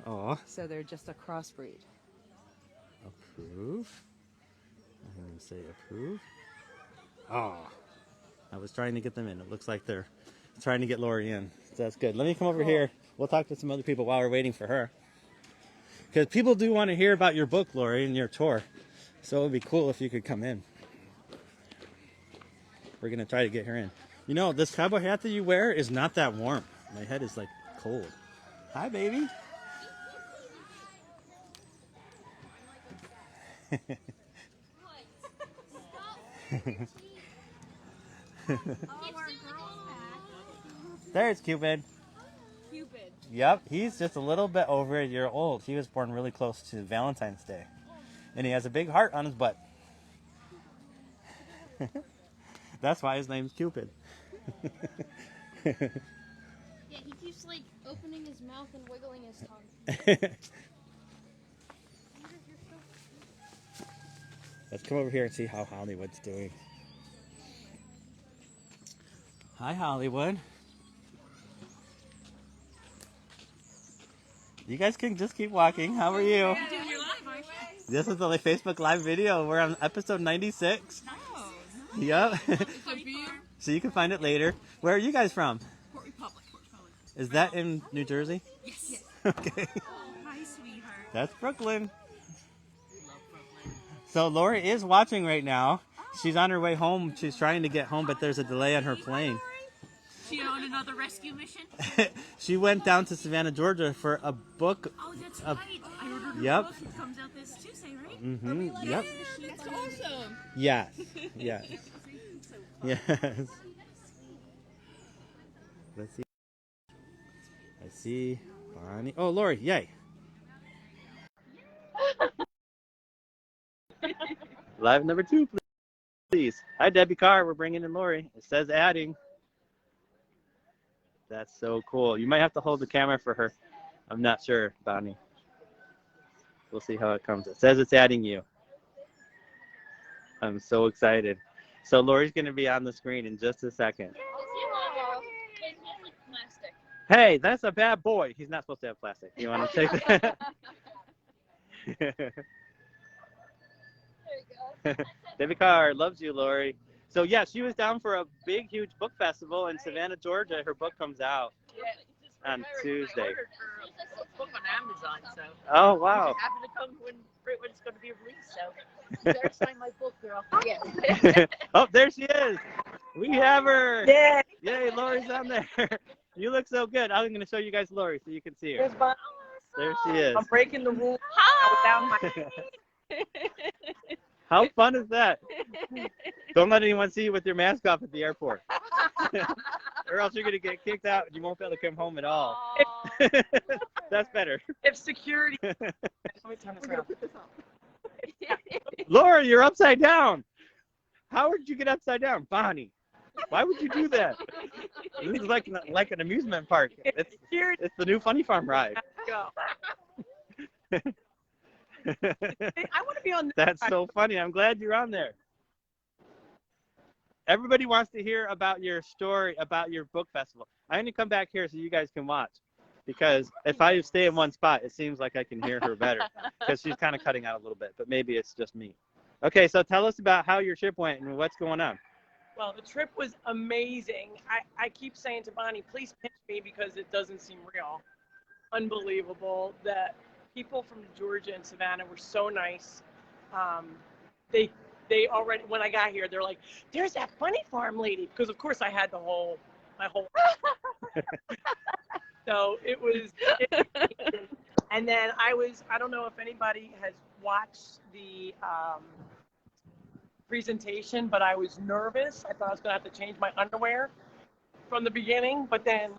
Aw. So they're just a crossbreed. Approve. I'm going to say approve. Aw. I was trying to get them in. It looks like they're trying to get Lori in. So that's good. Let me come over here. We'll talk to some other people while we're waiting for her. Because people do want to hear about your book, Lori, and your tour. So it would be cool if you could come in. We're going to try to get her in. You know, this cowboy hat that you wear is not that warm. My head is like cold. Hi, baby. There's Cupid. Cupid. Yep, he's just a little bit over a year old. He was born really close to Valentine's Day. And he has a big heart on his butt. That's why his name's Cupid. Yeah, he keeps like opening his mouth and wiggling his tongue. Let's come over here and see how Hollywood's doing. Hi, Hollywood. You guys can just keep walking. How are you? This is the Facebook Live video. We're on episode 96. Yep. So you can find it later. Where are you guys from? Port Republic. Is that in New Jersey? Yes. Okay. Hi, sweetheart. That's Brooklyn. So Lori is watching right now. She's on her way home. She's trying to get home, but there's a delay on her plane. She on another rescue mission? She went down to Savannah, Georgia for a book. Oh, that's right. I ordered her Yep. book. It comes out this Tuesday, right? Mm-hmm. Yep. That's awesome. Yes. Yes. Yes. Let's see. I see Bonnie. Oh, Lori, yay. Live number 2, please. Hi, Debbie Carr. We're bringing in Lori. It says adding. That's so cool. You might have to hold the camera for her. I'm not sure, Bonnie. We'll see how it comes. It says it's adding you. I'm so excited. So Lori's going to be on the screen in just a second. Hey, that's a bad boy. He's not supposed to have plastic. You want to take that? Debbie Carr loves you, Lori. So yeah, she was down for a big, huge book festival in Savannah, Georgia. Her book comes out on Tuesday. I ordered her book on Amazon, so. Oh wow! It happened to come when it's going to be released, so. You better sign my book, girl. Yes. Oh, there she is. We have her. Yay! Yay, Lori's on there. You look so good. I'm going to show you guys Lori so you can see her. There she is. I'm breaking the rules without my. How fun is that? Don't let anyone see you with your mask off at the airport. Or else you're going to get kicked out and you won't be able to come home at all. That's better. If security. Let me turn this around. Laura, you're upside down. How did you get upside down? Bonnie, why would you do that? This is like an amusement park. It's the new Funny Farm ride. Go. I want to be on this That's side. so funny. I'm glad you're on there. Everybody wants to hear about your story about your book festival. I'm going to come back here so you guys can watch. Because if I stay in one spot, it seems like I can hear her better. Because she's kind of cutting out a little bit, but maybe it's just me. Okay, so tell us about how your trip went and what's going on. Well, the trip was amazing. I keep saying to Bonnie, please pinch me because it doesn't seem real. Unbelievable. The people from Georgia and Savannah were so nice. They already, when I got here, they're like, there's that Funny Farm lady. Because, of course, I had my whole So it was, and then I don't know if anybody has watched the presentation, but I was nervous. I thought I was going to have to change my underwear from the beginning, but then,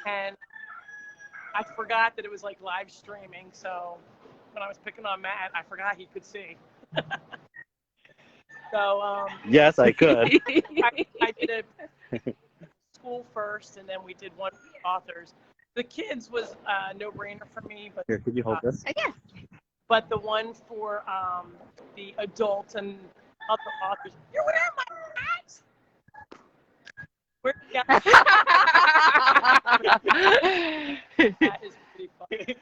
and I forgot that it was like live streaming. So when I was picking on Matt, I forgot he could see. So Yes, I could. I did a school first, and then we did one for the authors. The kids was a no-brainer for me, but Here, could you hold this? but the one for the adults and other authors, you're wearing my hats. That is pretty funny.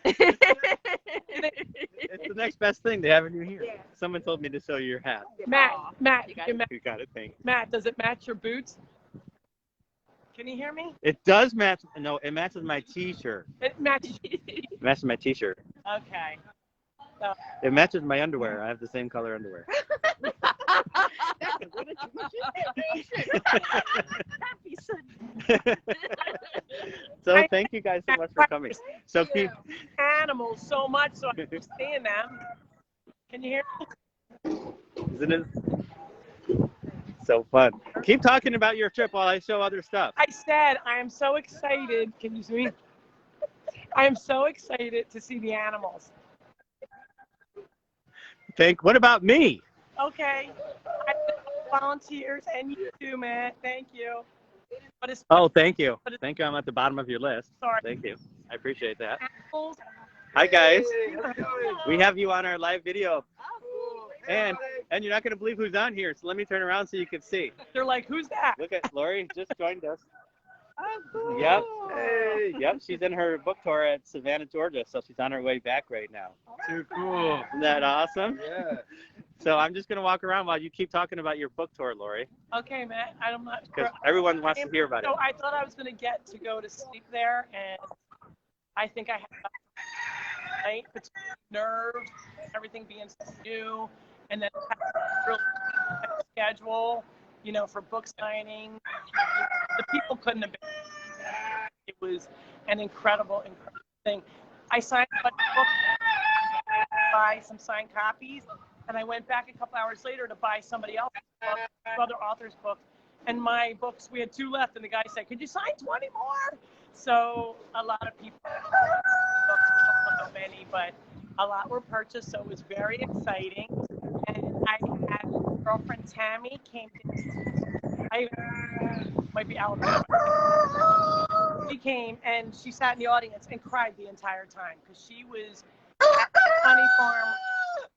It's the next best thing to having you here. Someone told me to show you your hat. Matt, You got it, thanks. Matt, does it match your boots? Can you hear me? It does match. No, it matches my T-shirt. It matches. It matches my T-shirt. Okay. So, It matches my underwear. I have the same color underwear. So thank you guys so much for coming. So keep. animals so much, so I understand them. Can you hear me? Isn't it so fun? Keep talking about your trip while I show other stuff. I said I am so excited. Can you see me? I am so excited to see the animals. What about me? Okay. Volunteers and you too, man. Thank you. But it's Oh, thank you. Thank you. I'm at the bottom of your list. Sorry. Thank you. I appreciate that. animals. Hi, guys. We have you on our live video. And you're not going to believe who's on here, so let me turn around so you can see. They're like, who's that? Look at Lori just joined us. Yep. Yep, she's in her book tour at Savannah, Georgia, so she's on her way back right now. Too cool. Isn't that awesome? Yeah. So I'm just going to walk around while you keep talking about your book tour, Lori, Okay, Matt. I'm not because everyone wants to hear about it. So I thought I was going to get to go to sleep there, and I think I had a night between nerves, everything being so new, and then a real schedule, for book signing. The people couldn't have been. It was an incredible thing. I signed a bunch of books, buy some signed copies, and I went back a couple hours later to buy somebody else's book, other author's book. And my books, we had 2 left, and the guy said, could you sign 20 more? So a lot of people, I don't know how many, but A lot were purchased, so it was very exciting. And I had my girlfriend Tammy came to, I might be Alabama. She came and she sat in the audience and cried the entire time because she was at the Funny Farm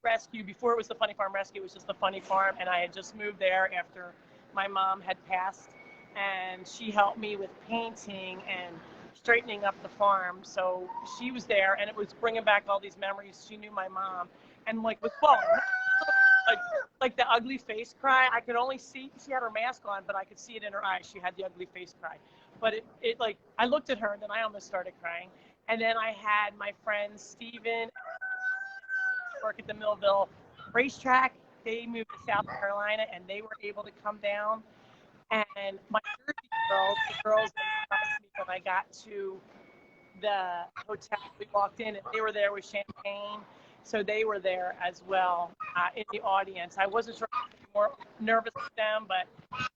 Rescue. Before it was the Funny Farm Rescue, it was just the Funny Farm, and I had just moved there after my mom had passed, and she helped me with painting and straightening up the farm. So she was there, and it was bringing back all these memories. She knew my mom, and like with Chloe, like the ugly face cry, I could only see, she had her mask on, but I could see it in her eyes. She had the ugly face cry. But it like, I looked at her and then I almost started crying. And then I had my friends Steven work at the Millville racetrack. They moved to South Carolina and they were able to come down. And my Jersey girls, the girls that surprised me when I got to the hotel, we walked in and they were there with champagne. So they were there as well in the audience. I wasn't sure if I was more nervous with them,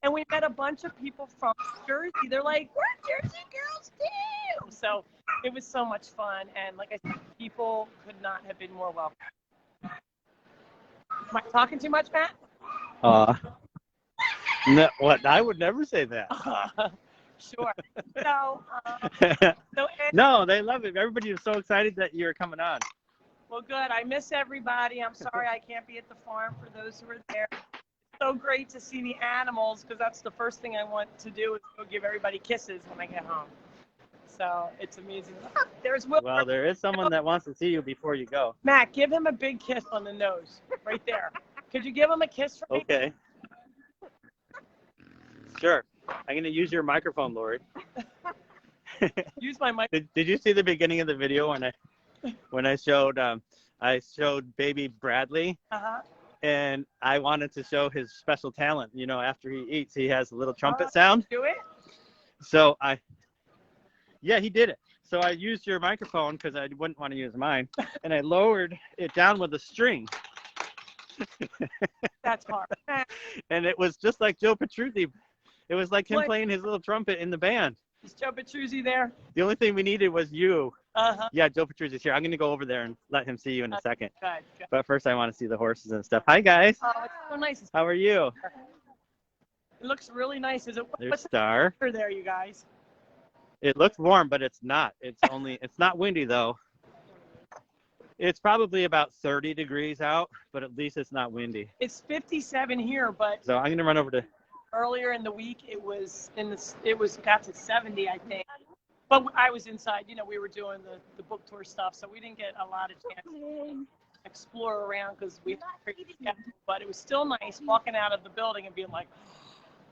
and we met a bunch of people from Jersey. They're like, we're Jersey girls too. So it was so much fun. And like I said, people could not have been more welcome. Am I talking too much, Matt? No, what? I would never say that. Sure. So, No, they love it. Everybody was so excited that you're coming on. Well, good. I miss everybody. I'm sorry I can't be at the farm for those who are there. It's so great to see the animals because that's the first thing I want to do is go give everybody kisses when I get home. So it's amazing. There's Will. Well, there is someone that wants to see you before you go. Matt, give him a big kiss on the nose right there. Could you give him a kiss for me? Okay. Sure. I'm going to use your microphone, Lori. Use my mic. Did you see the beginning of the video when I showed baby Bradley? Uh-huh. And I wanted to show his special talent. You know, after he eats, he has a little trumpet sound. Do it? So yeah, he did it. So I used your microphone because I wouldn't want to use mine. And I lowered it down with a string. That's hard. And it was just like Joe Petruzzi. It was like him What? playing his little trumpet in the band. Is Joe Petruzzi there? The only thing we needed was you. Uh-huh. Yeah, Joe Petruzzi's here. I'm going to go over there and let him see you in a second. Good. But first I want to see the horses and stuff. Hi, guys. Oh, it's so nice. How are you? It looks really nice. There's What's Star. the temperature there, you guys? It looks warm, but it's not. It's not windy, though. It's probably about 30 degrees out, but at least it's not windy. It's 57 here, but So I'm going to run over to... earlier in the week it got to 70, I think. But I was inside, you know, we were doing the book tour stuff, so we didn't get a lot of chance to explore around because we had to be careful. But it was still nice walking out of the building and being like,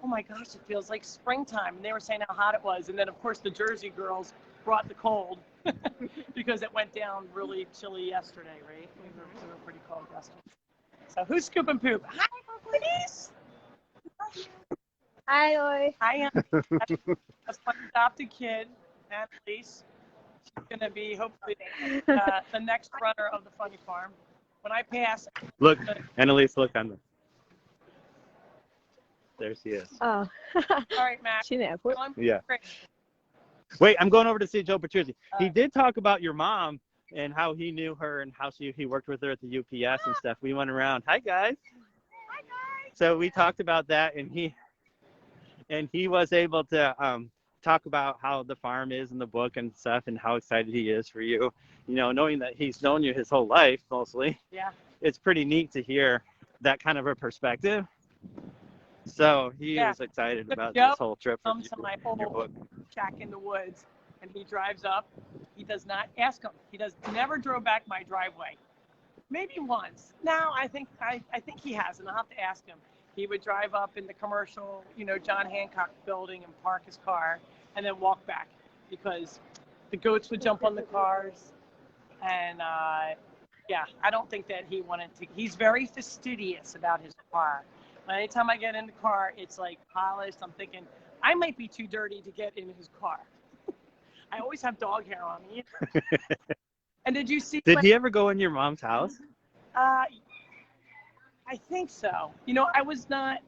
oh my gosh, it feels like springtime. And they were saying how hot it was. And then, of course, the Jersey girls brought the cold because it went down really chilly yesterday, right? We were pretty cold yesterday. So who's Scoop and Poop? Hi, please. Hi, Lori. Hi, that's my adopted kid, Annalise. She's going to be hopefully the next runner of the Funny Farm. When I pass. Look, Annalise, look on them. There she is. Oh. All right, Max. Yeah. Wait, I'm going over to see Joe Petruzzi. He did talk about your mom and how he knew her and how he worked with her at the UPS and stuff. We went around. Hi, guys. Hi, guys. So we talked about that, and he was able to talk about how the farm is in the book and stuff and how excited he is for you. You know, knowing that he's known you his whole life, mostly. Yeah. It's pretty neat to hear that kind of a perspective. So he was excited about Joe this whole trip. Comes to my whole shack in the woods, and he drives up. He does not ask him. He never drove back my driveway. Maybe once. Now I think he has, and I'll have to ask him. He would drive up in the commercial, you know, John Hancock building and park his car, and then walk back because the goats would jump on the cars, and yeah, I don't think that he wanted to. He's very fastidious about his car. Anytime I get in the car, it's like polished. I'm thinking I might be too dirty to get in his car. I always have dog hair on me. And did you see? Did he ever go in your mom's house? I think so. You know, I was not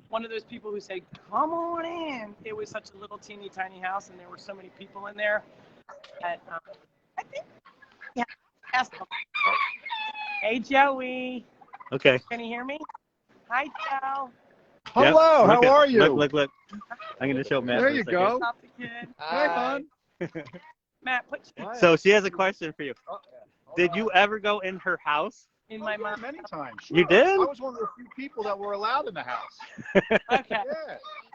one of those people who say, "Come on in." It was such a little teeny tiny house, and there were so many people in there that I think, yeah, asked him. Hey, Joey. Okay. Can you hear me? Hi, Joe. Hello, Yep. how are you? Look. I'm going to show Matt. There for a you second. go. Stop the kid. Hey, hon. Matt, put So she has a question for you. Did you ever go in her house? in my mom. Many times. You did? I was one of the few people that were allowed in the house. Okay. Yeah,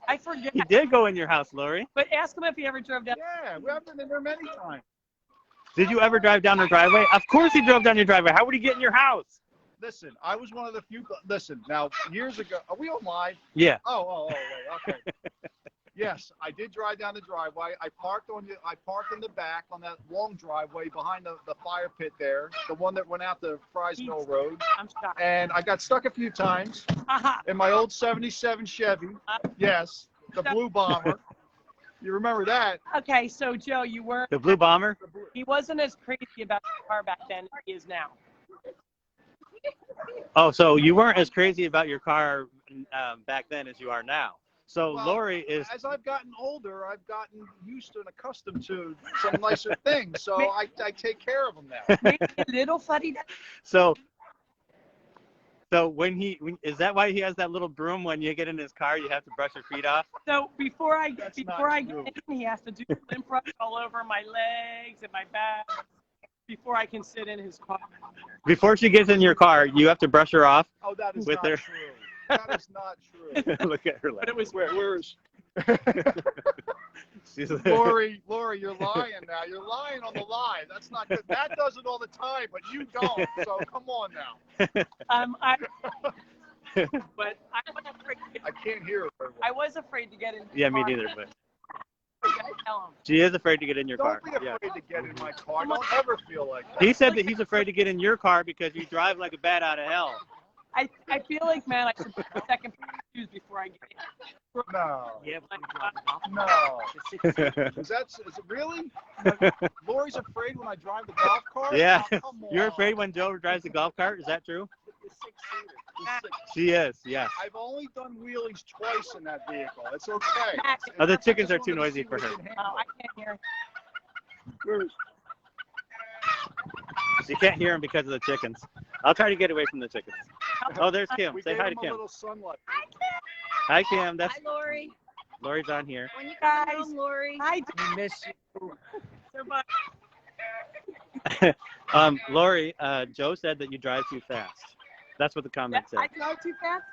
I forget. He did go in your house, Lori. But ask him if he ever drove down. yeah, we've been in there many times. Did you ever drive down her driveway? Of course he drove down your driveway. How would he get in your house? Listen, I was one of the few. Listen, now years ago, are we on live? Yeah. Oh, wait, okay. Yes, I did drive down the driveway. I parked in the back on that long driveway behind the fire pit there, the one that went out to Fry's Mill Road. I'm shocked. And I got stuck a few times in my old '77 Chevy. Yes, the Blue Bomber. You remember that? Okay, so Joe, you were. The Blue Bomber? He wasn't as crazy about the car back then as he is now. Oh, so you weren't as crazy about your car back then as you are now. So Well, Lori is. As I've gotten older, I've gotten used to and accustomed to some nicer things. So I take care of them now. Maybe a little funny. So is that why he has that little broom when you get in his car? You have to brush your feet off. So before I That's get not true. in, he has to do lint brush all over my legs and my back before I can sit in his car. Before she gets in your car, you have to brush her off. Oh, that is With not her- true. That is not true. Look at her. But it was Where is She's Lori, you're lying now. You're lying on the lie. That's not good. Matt does it all the time, but you don't. So come on now. but I was afraid. I can't hear it very well. I was afraid to get in. Yeah, me neither. But I gotta tell him. she is afraid to get in your car. Don't be Yeah. afraid to get in my car. Don't ever feel like that. He said that he's afraid to get in your car because you drive like a bat out of hell. I feel like, man, I should put a second pair of shoes before I get in. No. Yeah, No. Is it really? Lori's afraid when I drive the golf cart? Yeah. Oh, come You're on. afraid when Joe drives the golf cart? Is that true? The six-seater. She is, yes. I've only done wheelies twice in that vehicle. It's okay. Oh, the I chickens just are wanted too to noisy see for what her. you can handle. I can't hear. Where's- She can't hear him because of the chickens. I'll try to get away from the chickens. Oh, there's Kim. We Say gave hi to him a Kim. little sunlight. Hi, Kim. That's Hi, Lori. Lori's on here. When you Guys. come home, Lori. Hi, We miss you. so much. Lori, Joe said that you drive too fast. That's what the comment I said. drive too fast.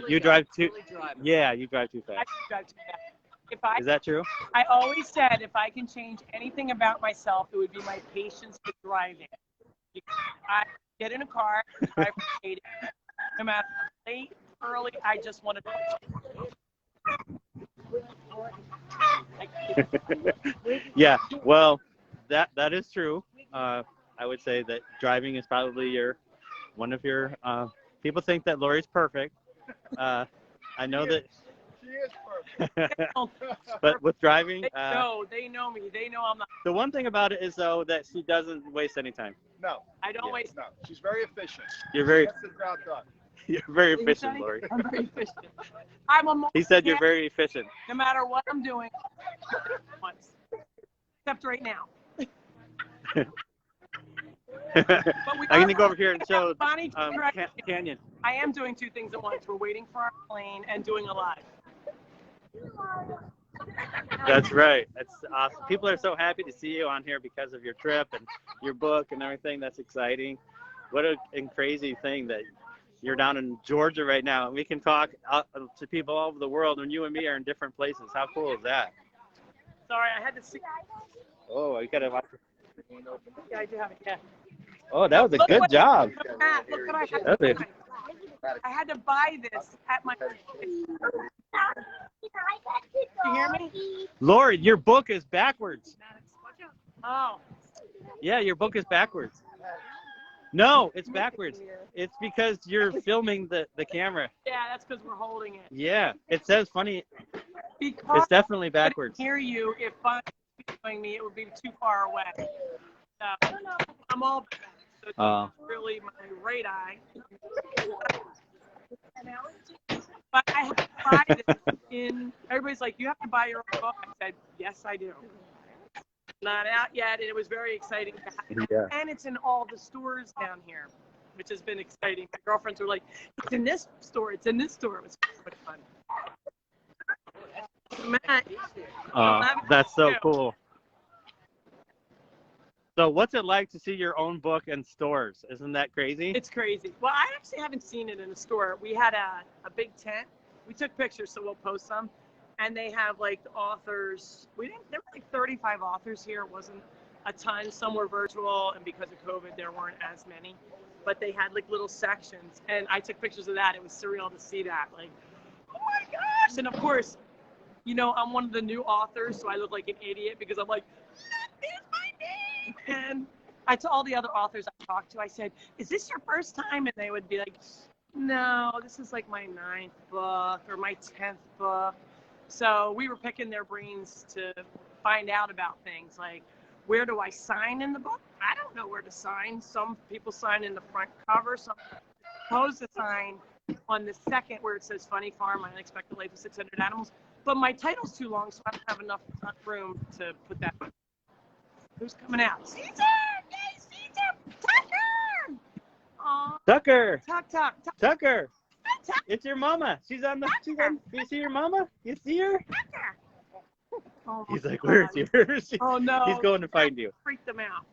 You drive too. Really driving. Yeah, you drive too I fast. drive too fast. If Is that true? I always said if I can change anything about myself, it would be my patience with driving. Because I get in a car, drive for 8 hours. No matter late, early, I just want to. Yeah. Well, that is true. I would say that driving is probably one of your. People think that Lori's perfect. I know that. She is perfect. But with driving, They know me. They know I'm not. the one thing about it is though that she doesn't waste any time. No, I don't waste. no. She's very efficient. You're very, Gets the job done. you're very You efficient, say? Lori. I'm very efficient. I'm a He said you're multitasker, very efficient. no matter what I'm doing. Once. Except right now. But we I'm are- gonna go over here and show Bonnie, correct. Canyon. I am doing two things at once. We're waiting for our plane and doing a live. That's right. That's awesome. People are so happy to see you on here because of your trip and your book and everything. That's exciting. What a crazy thing that you're down in Georgia right now, and we can talk to people all over the world when you and me are in different places. How cool is that? Sorry, I had to see. Oh, you gotta watch. Yeah, I do have it. Yeah. Oh, that was a Look good what- job. Matt, look what I had That to was buy. I had to buy this at my. You hear me? Lord, your book is backwards. Oh. Yeah, your book is backwards. No, it's backwards. It's because you're filming the camera. Yeah, that's because we're holding it. Yeah, it says funny. Because It's definitely I backwards. couldn't hear you. If I was doing me, it would be too far away. So, I'm all back. So it's Oh. really my right eye. But I have to buy this in. Everybody's like, you have to buy your own book. I said, yes, I do. Not out yet, and it was very exciting to have it. Yeah. And it's in all the stores down here. which has been exciting. My girlfriends were like, "It's in this store. It's in this store." It was so much fun. Matt, That's so cool. So what's it like to see your own book in stores? Isn't that crazy? it's crazy. Well, I actually haven't seen it in a store. We had a big tent. We took pictures, so we'll post some. And they have like the authors. There were like 35 authors here. It wasn't a ton. Some were virtual, and because of COVID, there weren't as many. But they had like little sections, and I took pictures of that. It was surreal to see that. Like, oh my gosh! And of course, you know, I'm one of the new authors, so I look like an idiot because I'm like, that is my name. And I told all the other authors I talked to, I said, "Is this your first time?" And they would be like, "No, this is like my 9th book or my 10th book." So we were picking their brains to find out about things like, where do I sign in the book? I don't know where to sign. Some people sign in the front cover. Some supposed to sign on the second where it says Funny Farm, My Unexpected Life of 600 Animals. But my title's too long, so I don't have enough room to put that. Who's coming out? Caesar! Yay, Caesar! Tucker! Aw, Tucker! Tuck. Tucker! Tuck. It's your mama. She's on. You see your mama? You see her? Oh my He's like, God. where is she? Oh no. He's going to find you. Freak them out.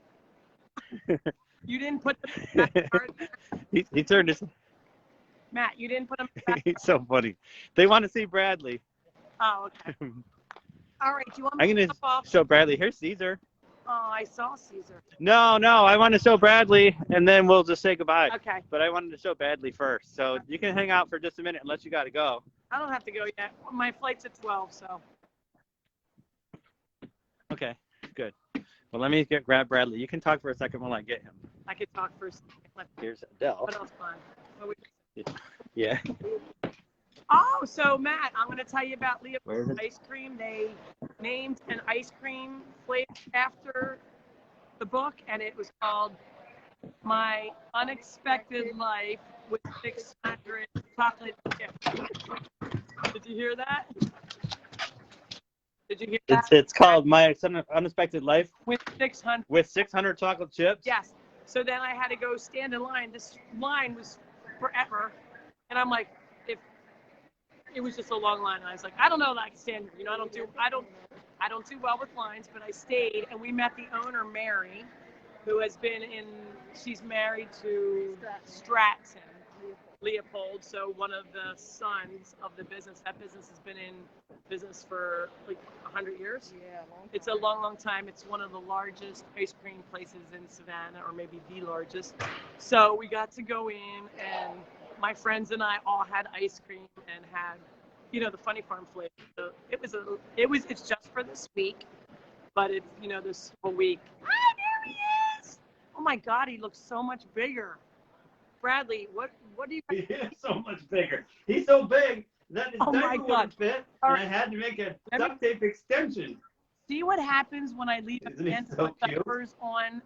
You didn't put them in the backyard. He turned his. Matt, you didn't put them in the backyard. He's so funny. They want to see Bradley. Oh, okay. All right, do you want me I'm to gonna step off? show Bradley. Here's Caesar. Oh, I saw Caesar. No, I want to show Bradley, and then we'll just say goodbye. Okay. But I wanted to show Bradley first, so you can hang out for just a minute unless you got to go. I don't have to go yet. My flight's at 12, so. Okay, good. Well, let me grab Bradley. You can talk for a second while I get him. I could talk for a second. Here's Adele. What else fun? Yeah. Oh, so Matt, I'm going to tell you about Where is Leopold's it? ice cream. They named an ice cream flavor after the book, and it was called My Unexpected Life with 600 Chocolate Chips. Did you hear that? Did you hear that? It's called My Unexpected Life With 600. with 600 chocolate chips. Yes. So then I had to go stand in line. This line was forever, and I'm like, if it was just a long line, and I was like, I don't know that I can stand here. You know, I don't do well with lines, but I stayed, and we met the owner, Mary, who has been she's married to Stratton Leopold, so one of the sons of the business. That business has been in business for like 100 years. Yeah, long time. It's a long, long time. It's one of the largest ice cream places in Savannah, or maybe the largest. So we got to go in, and my friends and I all had ice cream and had, you know, the Funny Farm flavor. So it's just for this week, but it's, you know, this whole week. Ah, there he is! Oh my God, he looks so much bigger. Bradley, what do you? He is so much bigger. He's so big that his Oh my diaper God. wouldn't fit, All and I right. had to make a duct tape extension. See what happens when I leave a Isn't he man so with cute? diapers on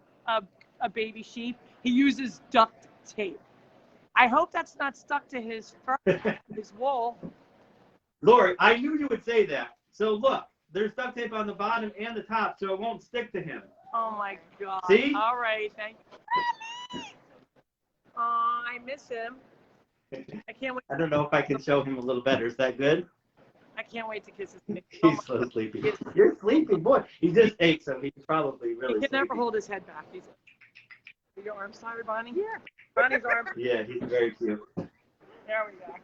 a baby sheep? He uses duct tape. I hope that's not stuck to his fur, his wool. Lori, I knew you would say that. So look, there's duct tape on the bottom and the top, so it won't stick to him. Oh my God. See? All right, thank you. Oh, I miss him. I can't wait. I don't know if I can show him a little better. Is that good? I can't wait to kiss his face. Oh He's my so God. sleepy. You're sleepy, boy. He just ate, so he's probably He really can never sleepy. hold his head back. Are your arms tired, Bonnie? Yeah. Bonnie's arms. Yeah, he's very cute. There we go.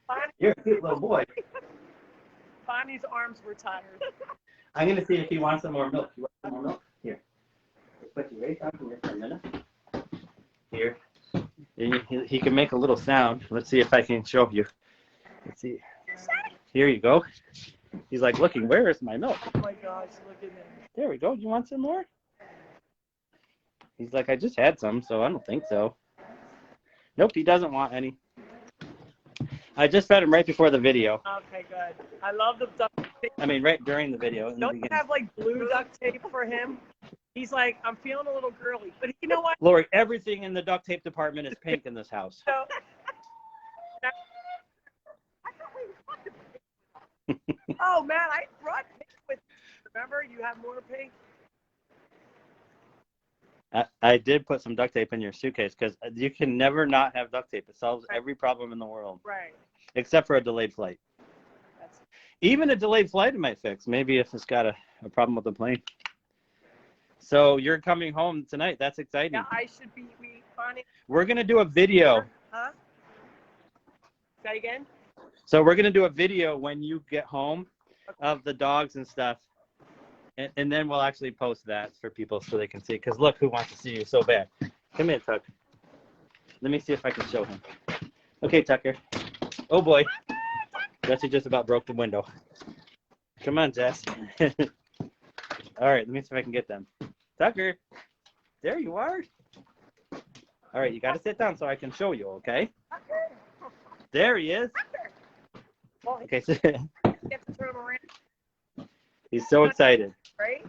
Bonnie, You're a cute little boy. Bonnie's arms were tired. I'm going to see if he wants some more milk. You want some more milk? Here. Put you right down here for a minute. Here. He can make a little sound. Let's see if I can show you. Let's see. Here you go. He's like looking, where is my milk? Oh my gosh, look at him. There we go. You want some more? He's like, I just had some, so I don't think so. Nope, he doesn't want any. I just fed him right before the video. Okay, good. I love the duct tape. I mean, right during the video. In the Don't you beginning. have like blue duct tape for him? He's like, I'm feeling a little girly. But you know what? Lori, everything in the duct tape department is pink in this house. So, oh man, I brought pink with me. Remember, you have more pink? I did put some duct tape in your suitcase because you can never not have duct tape. It solves every problem in the world, Right. except for a delayed flight. That's, Even a delayed flight it might fix. Maybe if it's got a problem with the plane. So you're coming home tonight. That's exciting. yeah, I should be. Bonnie. We're going to do a video. Huh? Say again? So we're going to do a video when you get home of the dogs and stuff. And then we'll actually post that for people so they can see. Because look who wants to see you so bad. Come here, Tuck. Let me see if I can show him. Okay, Tucker. Oh, boy. Jesse just about broke the window. Come on, Jess. All right, let me see if I can get them. Tucker, there you are. All right, you got to sit down so I can show you, okay? There he is. Okay, so You have to turn him around, he's so excited. right?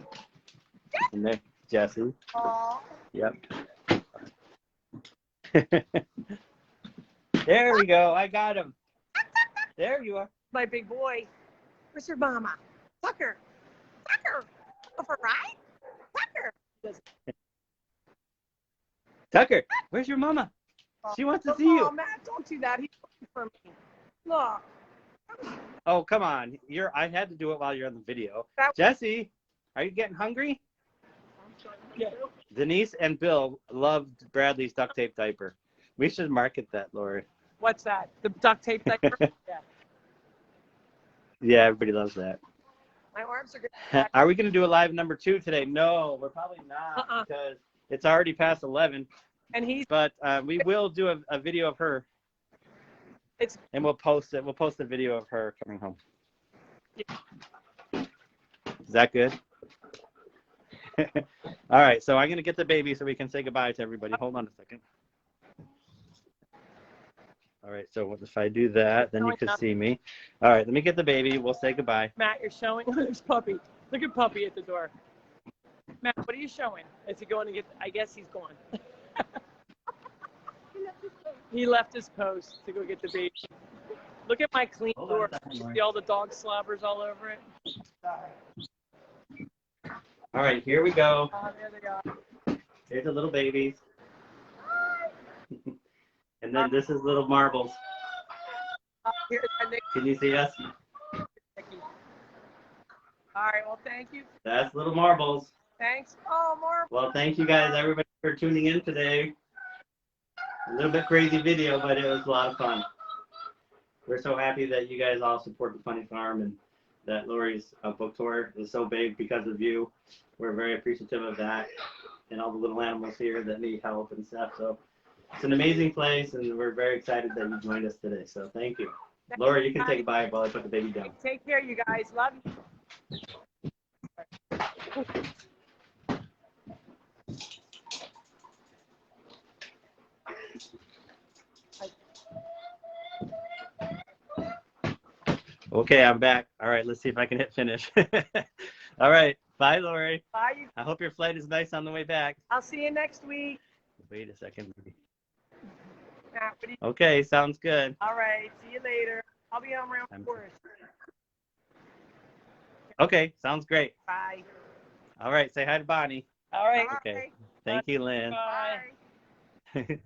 And there, Jesse. Aw. Yep. There we go. I got him. There you are. My big boy. Where's your mama? Tucker. Tucker. Go for a ride? Tucker. Tucker, where's your mama? She wants to see you. Oh, Matt, don't do that. He's looking for me. Look. Oh, come on. I had to do it while you're on the video. That- Jesse, are you getting hungry? Yeah. Denise and Bill loved Bradley's duct tape diaper. We should market that, Lori. What's that? The duct tape diaper? Yeah. Yeah, everybody loves that. My arms are good. Are we going to do a live number 2 today? No, we're probably not because it's already past 11. And he's But we will do a video of her. And we'll post it. We'll post a video of her coming home. Is that good? All right, so I'm going to get the baby so we can say goodbye to everybody. Hold on a second. All right, so if I do that, then you can see me. All right, let me get the baby. We'll say goodbye. Matt, you're showing. There's Puppy. Look at Puppy at the door. Matt, what are you showing? Is he going to get? I guess he's gone. He left his post to go get the baby. Look at my clean door. See all the dog slobbers all over it? All right, here we go. Oh, there they are. Here's the little babies. And then this is little Marbles. Here's my Nick. Can you see us? Nicky. All right, well, thank you. That's little Marbles. Thanks. Oh, more. Well, thank you guys, everybody, for tuning in today. A little bit crazy video, but it was a lot of fun. We're so happy that you guys all support the Funny Farm and that Lori's book tour is so big because of you. We're very appreciative of that and all the little animals here that need help and stuff. So it's an amazing place, and we're very excited that you joined us today. So thank you. Lori, you can take a bite while I put the baby down. Take care, you guys. Love you. Okay, I'm back. All right, let's see if I can hit finish. All right. Bye, Lori. Bye. You. I hope your flight is nice on the way back. I'll see you next week. Wait a second. Matt, what do you- Okay, sounds good. All right. See you later. I'll be home around 4. Okay, sounds great. Bye. All right, say hi to Bonnie. All right. Okay. Thank you, Lynn. Bye.